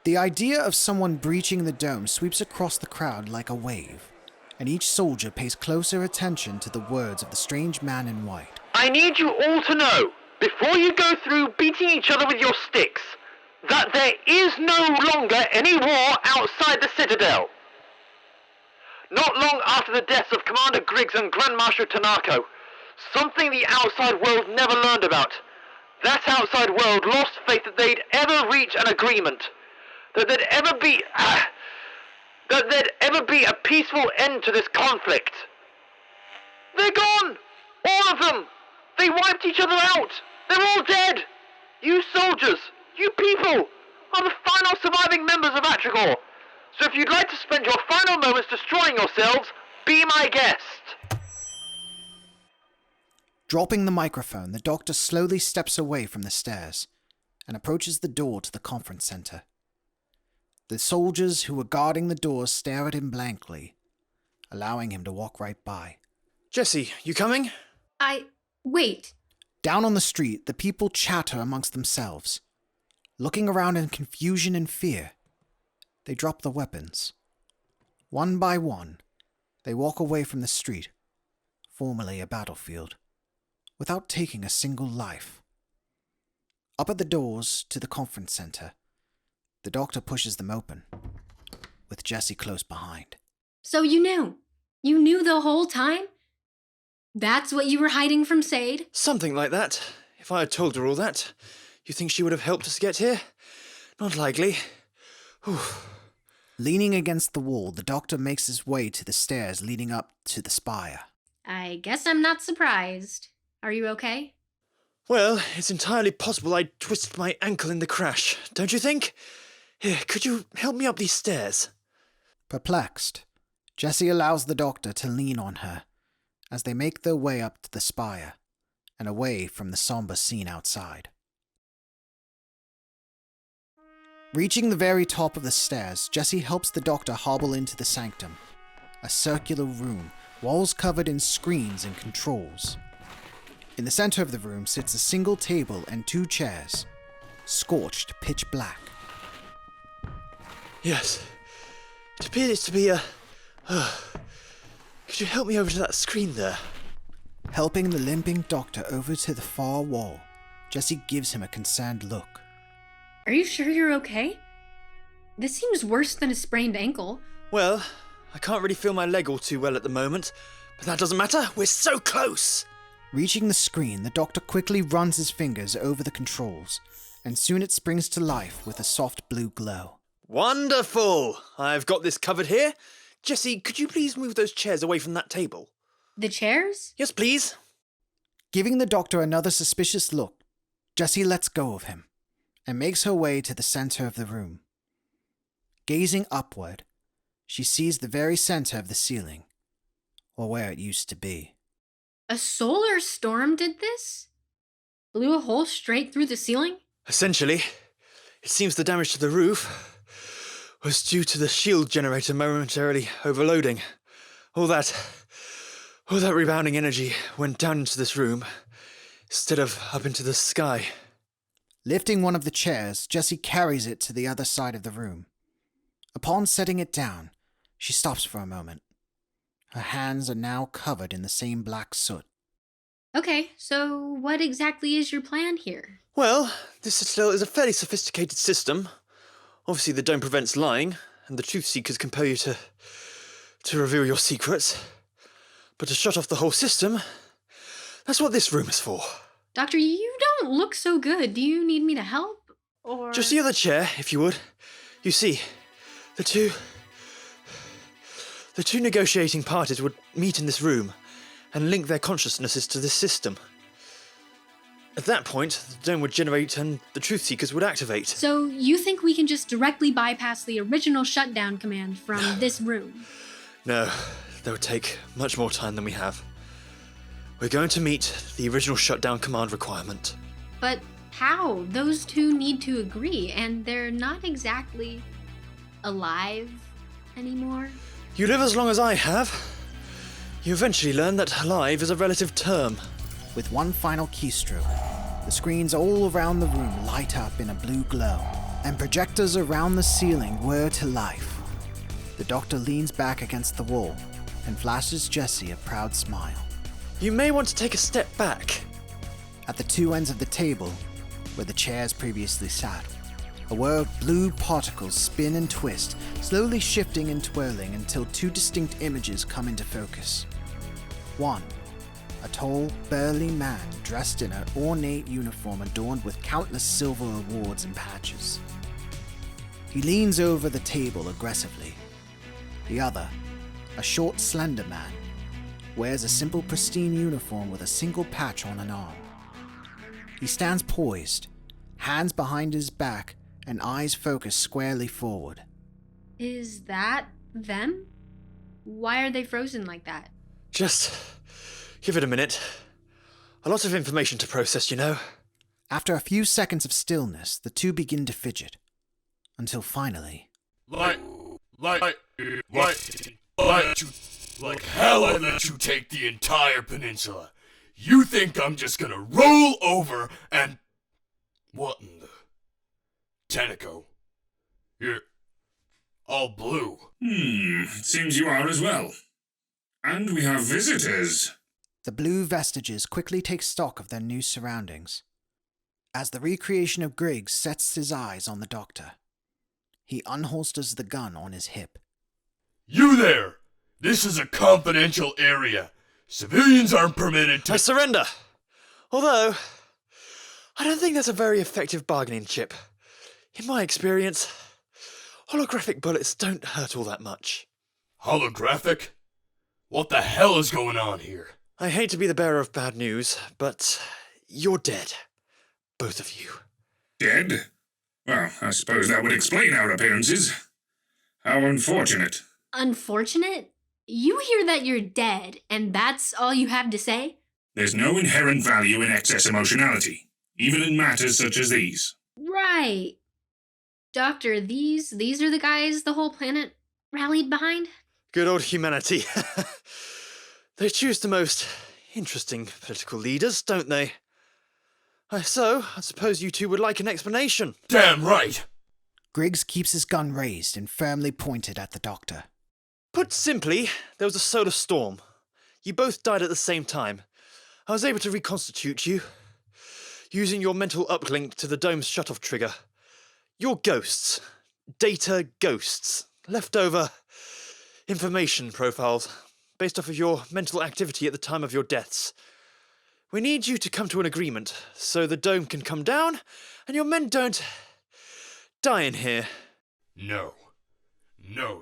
The idea of someone breaching the dome sweeps across the crowd like a wave, and each soldier pays closer attention to the words of the strange man in white. I need you all to know, before you go through beating each other with your sticks, that there is no longer any war outside the Citadel. Not long after the deaths of Commander Griggs and Grand Marshal Tanako, something the outside world never learned about. That outside world lost faith that they'd ever reach an agreement, that there'd ever be a peaceful end to this conflict. They're gone! All of them! They wiped each other out! They're all dead! You soldiers, you people, are the final surviving members of Atrigor. So if you'd like to spend your final moments destroying yourselves, be my guest. Dropping the microphone, the Doctor slowly steps away from the stairs and approaches the door to the conference center. The soldiers who were guarding the door stare at him blankly, allowing him to walk right by. Jessie, you coming? Wait. Down on the street, the people chatter amongst themselves. Looking around in confusion and fear, they drop the weapons. One by one, they walk away from the street, formerly a battlefield, without taking a single life. Up at the doors to the conference center, the Doctor pushes them open, with Jessie close behind. So you knew? You knew the whole time? That's what you were hiding from Sade? Something like that. If I had told her all that, you think she would have helped us get here? Not likely. Whew. Leaning against the wall, the Doctor makes his way to the stairs leading up to the spire. I guess I'm not surprised. Are you okay? Well, it's entirely possible I twisted my ankle in the crash, don't you think? Here, could you help me up these stairs? Perplexed, Jessie allows the Doctor to lean on her as they make their way up to the spire and away from the somber scene outside. Reaching the very top of the stairs, Jessie helps the Doctor hobble into the sanctum, a circular room, walls covered in screens and controls. In the center of the room sits a single table and 2 chairs, scorched pitch black. Yes, it appears to be a... Could you help me over to that screen there? Helping the limping Doctor over to the far wall, Jessie gives him a concerned look. Are you sure you're okay? This seems worse than a sprained ankle. Well, I can't really feel my leg all too well at the moment, but that doesn't matter, we're so close! Reaching the screen, the Doctor quickly runs his fingers over the controls, and soon it springs to life with a soft blue glow. Wonderful! I've got this covered here. Jessie, could you please move those chairs away from that table? The chairs? Yes, please. Giving the Doctor another suspicious look, Jessie lets go of him and makes her way to the center of the room. Gazing upward, she sees the very center of the ceiling, or where it used to be. A solar storm did this? Blew a hole straight through the ceiling? Essentially, it seems the damage to the roof was due to the shield generator momentarily overloading. All that rebounding energy went down into this room instead of up into the sky. Lifting one of the chairs, Jessie carries it to the other side of the room. Upon setting it down, she stops for a moment. Her hands are now covered in the same black soot. Okay, so what exactly is your plan here? Well, this citadel is a fairly sophisticated system. Obviously the dome prevents lying, and the TruthSeekers compel you to reveal your secrets. But to shut off the whole system, that's what this room is for. Doctor, you don't look so good. Do you need me to help? Or... Just the other chair, if you would. You see, the two negotiating parties would meet in this room and link their consciousnesses to this system. At that point, the dome would generate and the TruthSeekers would activate. So you think we can just directly bypass the original shutdown command from this room? No, that would take much more time than we have. We're going to meet the original shutdown command requirement. But how? Those two need to agree, and they're not exactly alive anymore. You live as long as I have. You eventually learn that alive is a relative term. With one final keystroke, the screens all around the room light up in a blue glow, and projectors around the ceiling whir to life. The Doctor leans back against the wall and flashes Jessie a proud smile. You may want to take a step back. At the two ends of the table, where the chairs previously sat, a whir of blue particles spin and twist, slowly shifting and twirling until two distinct images come into focus. One, a tall, burly man dressed in an ornate uniform adorned with countless silver awards and patches. He leans over the table aggressively. The other, a short, slender man, wears a simple, pristine uniform with a single patch on an arm. He stands poised, hands behind his back and eyes focused squarely forward. Is that them? Why are they frozen like that? Just give it a minute. A lot of information to process, you know. After a few seconds of stillness, the two begin to fidget, until finally... Like hell I let you take the entire peninsula. You think I'm just gonna roll over and... What in the... Tanako, you're all blue. It seems you are as well. And we have visitors. The blue vestiges quickly take stock of their new surroundings. As the recreation of Griggs sets his eyes on the Doctor, he unholsters the gun on his hip. You there! This is a confidential area. Civilians aren't permitted to... I surrender. Although, I don't think that's a very effective bargaining chip. In my experience, holographic bullets don't hurt all that much. Holographic? What the hell is going on here? I hate to be the bearer of bad news, but you're dead. Both of you. Dead? Well, I suppose that would explain our appearances. How unfortunate. Unfortunate? You hear that you're dead, and that's all you have to say? There's no inherent value in excess emotionality, even in matters such as these. Right. Doctor, these are the guys the whole planet rallied behind? Good old humanity. They choose the most interesting political leaders, don't they? So, I suppose you two would like an explanation. Damn right! Griggs keeps his gun raised and firmly pointed at the Doctor. Put simply, there was a solar storm. You both died at the same time. I was able to reconstitute you, using your mental uplink to the dome's shutoff trigger. You're ghosts. Data ghosts. Leftover information profiles, based off of your mental activity at the time of your deaths. We need you to come to an agreement, so the dome can come down, and your men don't die in here. No,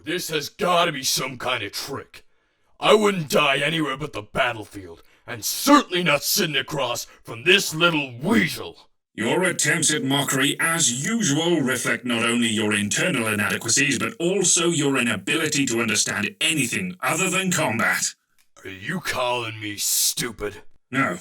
this has gotta be some kind of trick. I wouldn't die anywhere but the battlefield, and certainly not sitting across from this little weasel. Your attempts at mockery, as usual, reflect not only your internal inadequacies, but also your inability to understand anything other than combat. Are you calling me stupid? No,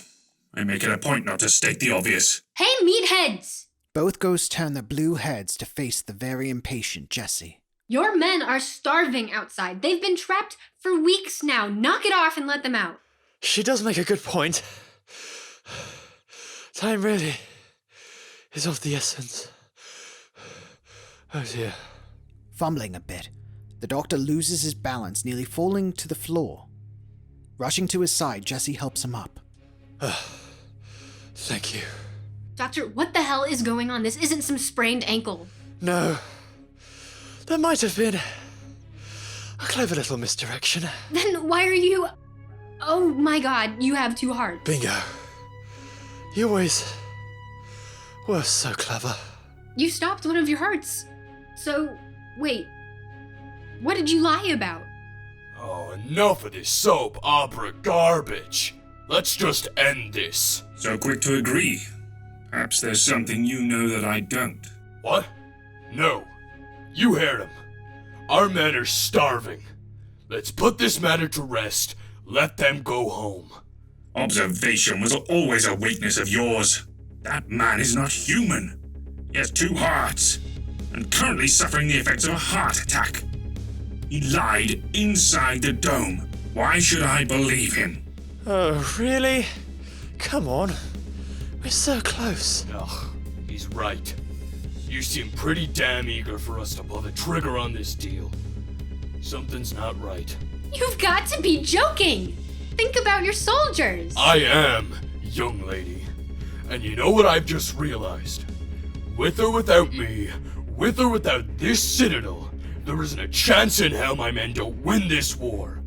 I make it a point not to state the obvious. Hey, meatheads! Both ghosts turn their blue heads to face the very impatient Jessie. Your men are starving outside. They've been trapped for weeks now. Knock it off and let them out. She does make a good point. Time really is of the essence. Oh dear. Fumbling a bit, the Doctor loses his balance, nearly falling to the floor. Rushing to his side, Jessie helps him up. Thank you. Doctor, what the hell is going on? This isn't some sprained ankle. No. There might have been a clever little misdirection. Then why are you... Oh my god, you have two hearts. Bingo. You always were so clever. You stopped one of your hearts. So, wait. What did you lie about? Oh, enough of this soap opera garbage. Let's just end this. So quick to agree. Perhaps there's something you know that I don't. What? No. You heard him. Our men are starving. Let's put this matter to rest. Let them go home. Observation was always a weakness of yours. That man is not human. He has 2 hearts, and currently suffering the effects of a heart attack. He lied inside the dome. Why should I believe him? Oh, really? Come on. We're so close. Ugh, he's right. You seem pretty damn eager for us to pull the trigger on this deal. Something's not right. You've got to be joking! Think about your soldiers! I am, young lady. And you know what I've just realized? With or without me, with or without this citadel, there isn't a chance in hell my men don't win this war.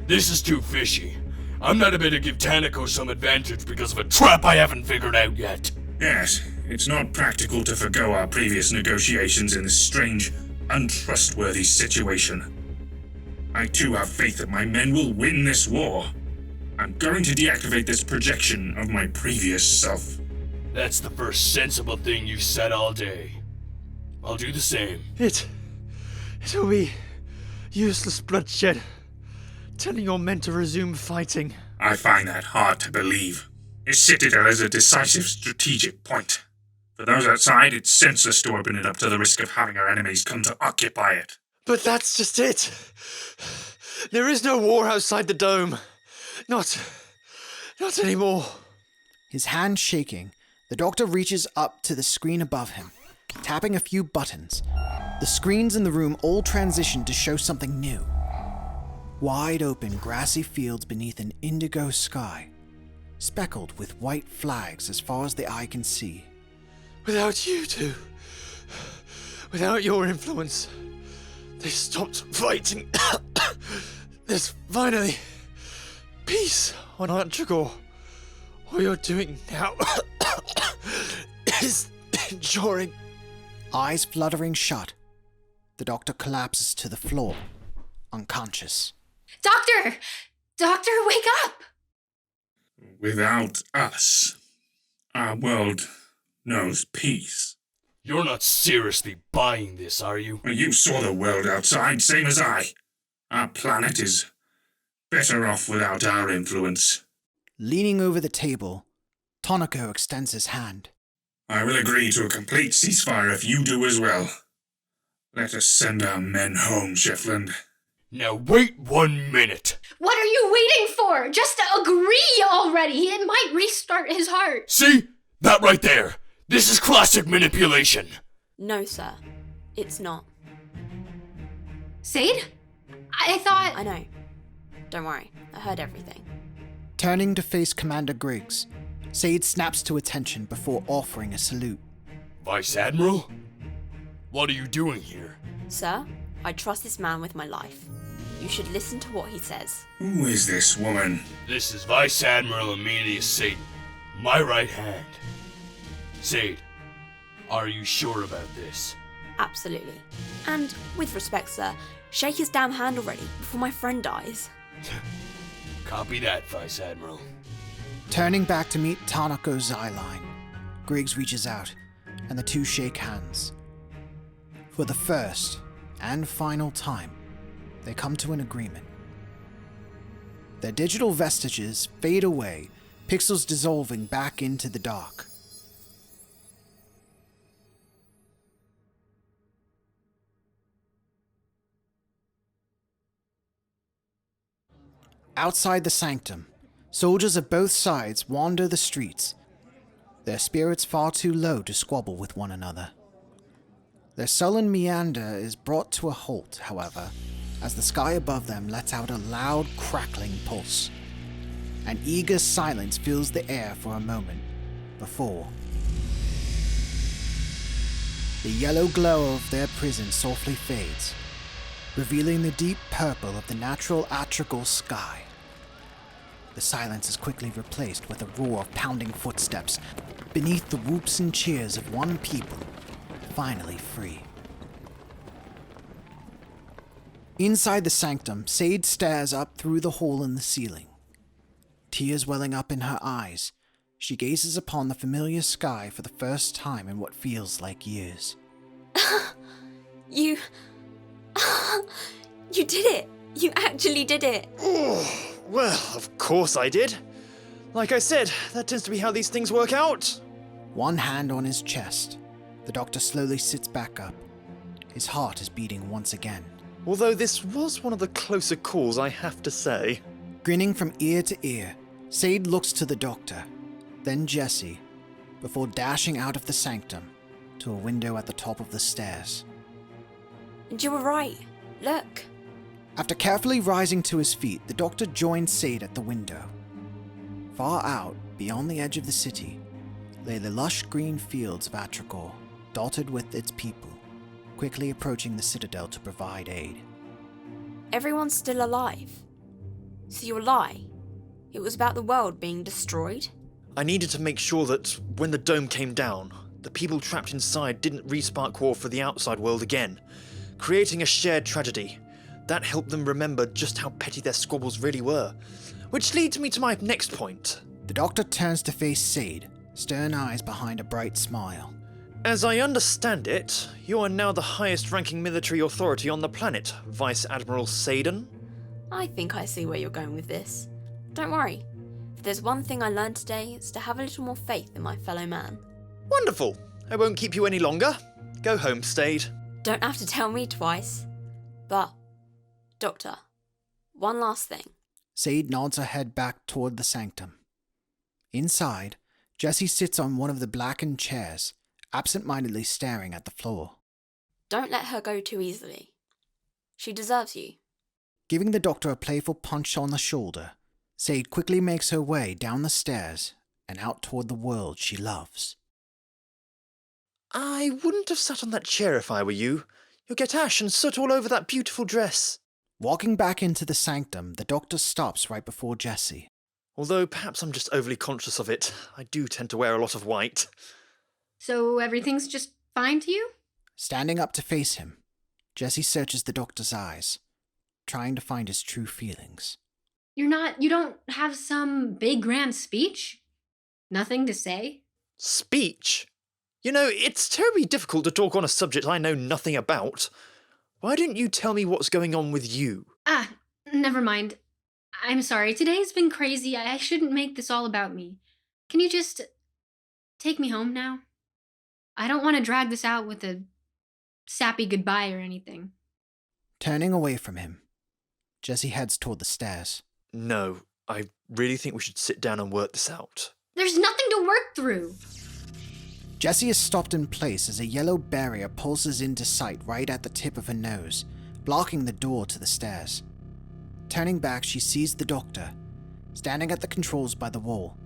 This is too fishy. I'm not about to give Tanako some advantage because of a trap I haven't figured out yet. Yes, it's not practical to forgo our previous negotiations in this strange, untrustworthy situation. I too have faith that my men will win this war. I'm going to deactivate this projection of my previous self. That's the first sensible thing you've said all day. I'll do the same. It'll be useless bloodshed. Telling your men to resume fighting. I find that hard to believe. This citadel is a decisive strategic point. For those outside, it's senseless to open it up to the risk of having our enemies come to occupy it. But that's just it. There is no war outside the dome. Not anymore. His hand shaking, the doctor reaches up to the screen above him, tapping a few buttons. The screens in the room all transition to show something new. Wide open grassy fields beneath an indigo sky, speckled with white flags as far as the eye can see. Without you two, without your influence, they stopped fighting. There's finally peace on Antragor. What you're doing now is enduring. Eyes fluttering shut, the doctor collapses to the floor, unconscious. Doctor, wake up! Without us, our world knows peace. You're not seriously buying this, are you? You saw the world outside, same as I. Our planet is better off without our influence. Leaning over the table, Tanako extends his hand. I will agree to a complete ceasefire if you do as well. Let us send our men home, Sheffland. Now wait 1 minute. What are you waiting for? Just agree already! It might restart his heart! See? That right there. This is classic manipulation. No, sir. It's not. Sade? I thought... I know. Don't worry. I heard everything. Turning to face Commander Griggs, Sade snaps to attention before offering a salute. Vice Admiral? What are you doing here? Sir, I trust this man with my life. You should listen to what he says. Who is this woman? This is Vice Admiral Amelia Sade, my right hand. Sade, are you sure about this? Absolutely. And, with respect, sir, shake his damn hand already before my friend dies. Copy that, Vice Admiral. Turning back to meet Tanako's eye line, Griggs reaches out, and the two shake hands. For the first and final time, they come to an agreement. Their digital vestiges fade away, pixels dissolving back into the dark. Outside the sanctum, soldiers of both sides wander the streets, their spirits far too low to squabble with one another. Their sullen meander is brought to a halt, however, as the sky above them lets out a loud, crackling pulse. An eager silence fills the air for a moment before the yellow glow of their prison softly fades, revealing the deep purple of the natural atrigal sky. The silence is quickly replaced with a roar of pounding footsteps beneath the whoops and cheers of one people finally free. Inside the sanctum, Sade stares up through the hole in the ceiling. Tears welling up in her eyes, she gazes upon the familiar sky for the first time in what feels like years. You did it! You actually did it! Oh, well, of course I did. Like I said, that tends to be how these things work out. One hand on his chest, the doctor slowly sits back up. His heart is beating once again. Although this was one of the closer calls, I have to say. Grinning from ear to ear, Sade looks to the doctor, then Jessie, before dashing out of the sanctum to a window at the top of the stairs. And you were right. Look. After carefully rising to his feet, the doctor joined Sade at the window. Far out, beyond the edge of the city, lay the lush green fields of Atragor, dotted with its people, quickly approaching the citadel to provide aid. Everyone's still alive. So your lie, it was about the world being destroyed? I needed to make sure that when the dome came down, the people trapped inside didn't re-spark war for the outside world again, creating a shared tragedy. That helped them remember just how petty their squabbles really were. Which leads me to my next point. The doctor turns to face Sade, stern eyes behind a bright smile. As I understand it, you are now the highest-ranking military authority on the planet, Vice Admiral Sade. I think I see where you're going with this. Don't worry. If there's one thing I learned today, it's to have a little more faith in my fellow man. Wonderful. I won't keep you any longer. Go home, Sade. Don't have to tell me twice. But, Doctor, one last thing. Sade nods her head back toward the sanctum. Inside, Jessie sits on one of the blackened chairs, absent-mindedly staring at the floor. Don't let her go too easily. She deserves you. Giving the doctor a playful punch on the shoulder, Sade quickly makes her way down the stairs and out toward the world she loves. I wouldn't have sat on that chair if I were you. You'll get ash and soot all over that beautiful dress. Walking back into the sanctum, the doctor stops right before Jessie. Although perhaps I'm just overly conscious of it. I do tend to wear a lot of white. So everything's just fine to you? Standing up to face him, Jessie searches the doctor's eyes, trying to find his true feelings. You don't have some big grand speech? Nothing to say? Speech? You know, it's terribly difficult to talk on a subject I know nothing about. Why didn't you tell me what's going on with you? Never mind. I'm sorry, today's been crazy. I shouldn't make this all about me. Can you just take me home now? I don't want to drag this out with a sappy goodbye or anything. Turning away from him, Jessie heads toward the stairs. No, I really think we should sit down and work this out. There's nothing to work through. Jessie is stopped in place as a yellow barrier pulses into sight right at the tip of her nose, blocking the door to the stairs. Turning back, she sees the doctor, standing at the controls by the wall.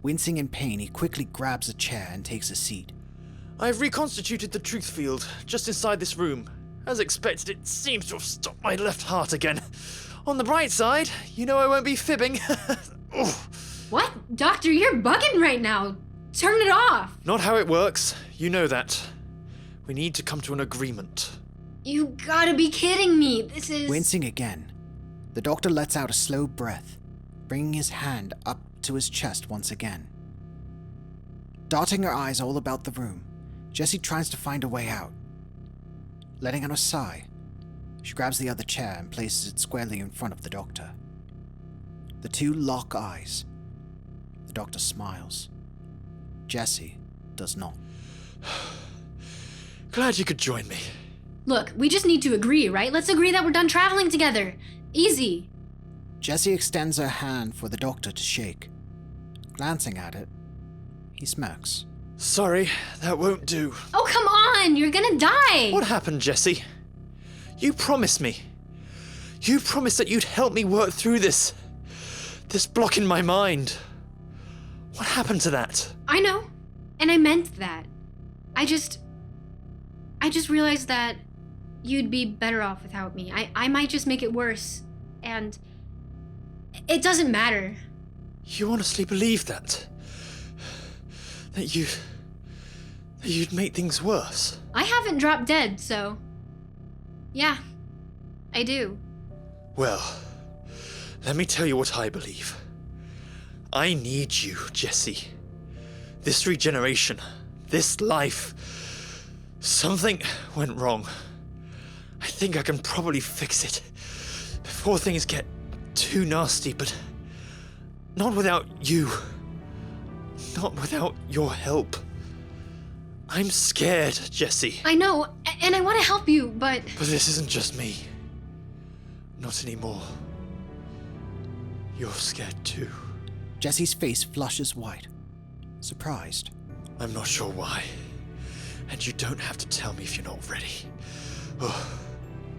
Wincing in pain, he quickly grabs a chair and takes a seat. I've reconstituted the truth field just inside this room. As expected, it seems to have stopped my left heart again. On the bright side, you know I won't be fibbing. What? Doctor, you're bugging right now. Turn it off. Not how it works. You know that. We need to come to an agreement. You gotta be kidding me. This is... Wincing again, the doctor lets out a slow breath, bringing his hand up to his chest once again. Darting her eyes all about the room, Jessie tries to find a way out. Letting out a sigh, she grabs the other chair and places it squarely in front of the doctor. The two lock eyes. The doctor smiles. Jessie does not. Glad you could join me. Look, we just need to agree, right? Let's agree that we're done traveling together. Easy. Jessie extends her hand for the doctor to shake. Glancing at it, he smirks. Sorry, that won't do. Oh, come on! You're gonna die! What happened, Jessie? You promised me. You promised that you'd help me work through this block in my mind. What happened to that? I know, and I meant that. I just realized that you'd be better off without me. I might just make it worse, and it doesn't matter. You honestly believe that? That You'd make things worse. I haven't dropped dead, so... Yeah, I do. Well, let me tell you what I believe. I need you, Jessie. This regeneration, this life, something went wrong. I think I can probably fix it before things get too nasty, but not without you. Not without your help. I'm scared, Jessie. I know, and I want to help you, but this isn't just me. Not anymore. You're scared too. Jessie's face flushes white, surprised. I'm not sure why. And you don't have to tell me if you're not ready. Ugh.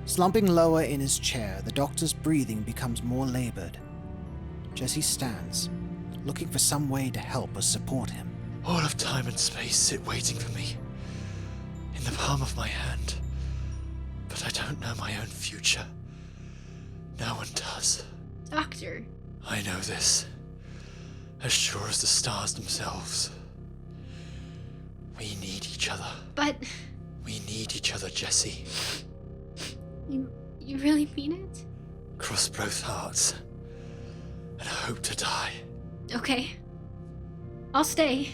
Slumping lower in his chair, the doctor's breathing becomes more labored. Jessie stands, looking for some way to help or support him. All of time and space sit waiting for me, in the palm of my hand. But I don't know my own future. No one does. Doctor. I know this, as sure as the stars themselves. We need each other. But... We need each other, Jessie. You really mean it? Cross both hearts, and hope to die. Okay. I'll stay.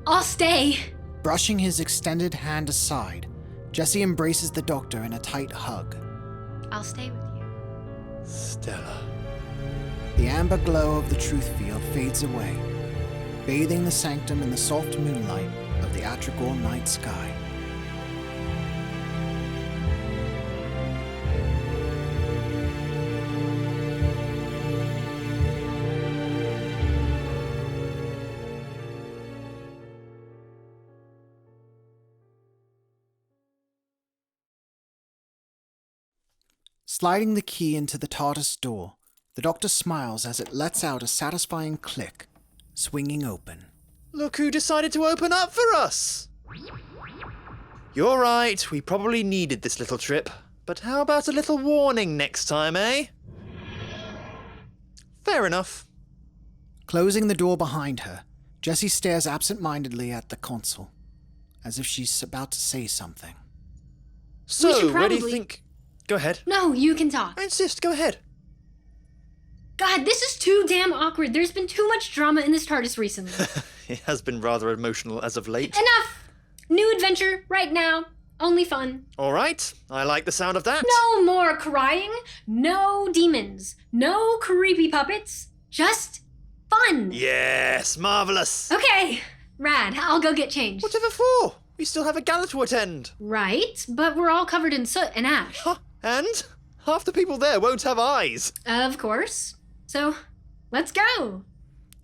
I'll stay! Brushing his extended hand aside, Jessie embraces the doctor in a tight hug. I'll stay with you. Stella. The amber glow of the truth field fades away, bathing the sanctum in the soft moonlight of the Atragor night sky. Sliding the key into the TARDIS door, the doctor smiles as it lets out a satisfying click, swinging open. Look who decided to open up for us! You're right, we probably needed this little trip, but how about a little warning next time, eh? Fair enough. Closing the door behind her, Jessie stares absent-mindedly at the console, as if she's about to say something. So, where do you think... Go ahead. No, you can talk. I insist, go ahead. God, this is too damn awkward. There's been too much drama in this TARDIS recently. It has been rather emotional as of late. Enough! New adventure, right now. Only fun. Alright, I like the sound of that. No more crying. No demons. No creepy puppets. Just fun. Yes, marvellous. Okay, rad. I'll go get changed. Whatever for? We still have a gala to attend. Right, but we're all covered in soot and ash. Huh, and half the people there won't have eyes. Of course. So, let's go.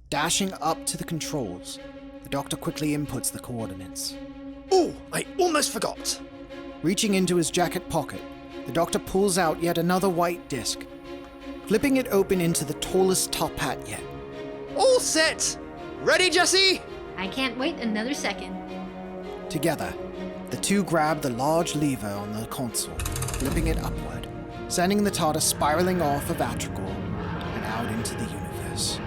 Dashing up to the controls, the doctor quickly inputs the coordinates. Oh, I almost forgot. Reaching into his jacket pocket, the doctor pulls out yet another white disc, flipping it open into the tallest top hat yet. All set. Ready, Jessie? I can't wait another second. Together, the two grab the large lever on the console, flipping it upward, sending the TARDIS spiraling off of Atragor and out into the universe.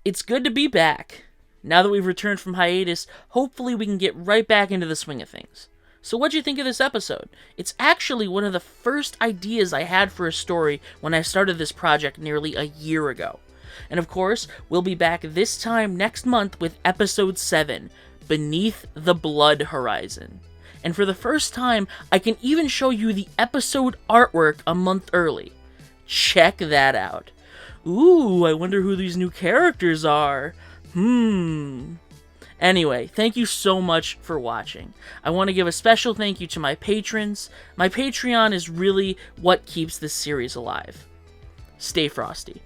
It's good to be back. Now that we've returned from hiatus, hopefully we can get right back into the swing of things. So what'd you think of this episode? It's actually one of the first ideas I had for a story when I started this project nearly a year ago. And of course, we'll be back this time next month with episode 7, Beneath the Blood Horizon. And for the first time, I can even show you the episode artwork a month early. Check that out. Ooh, I wonder who these new characters are. Anyway, thank you so much for watching. I want to give a special thank you to my patrons. My Patreon is really what keeps this series alive. Stay frosty.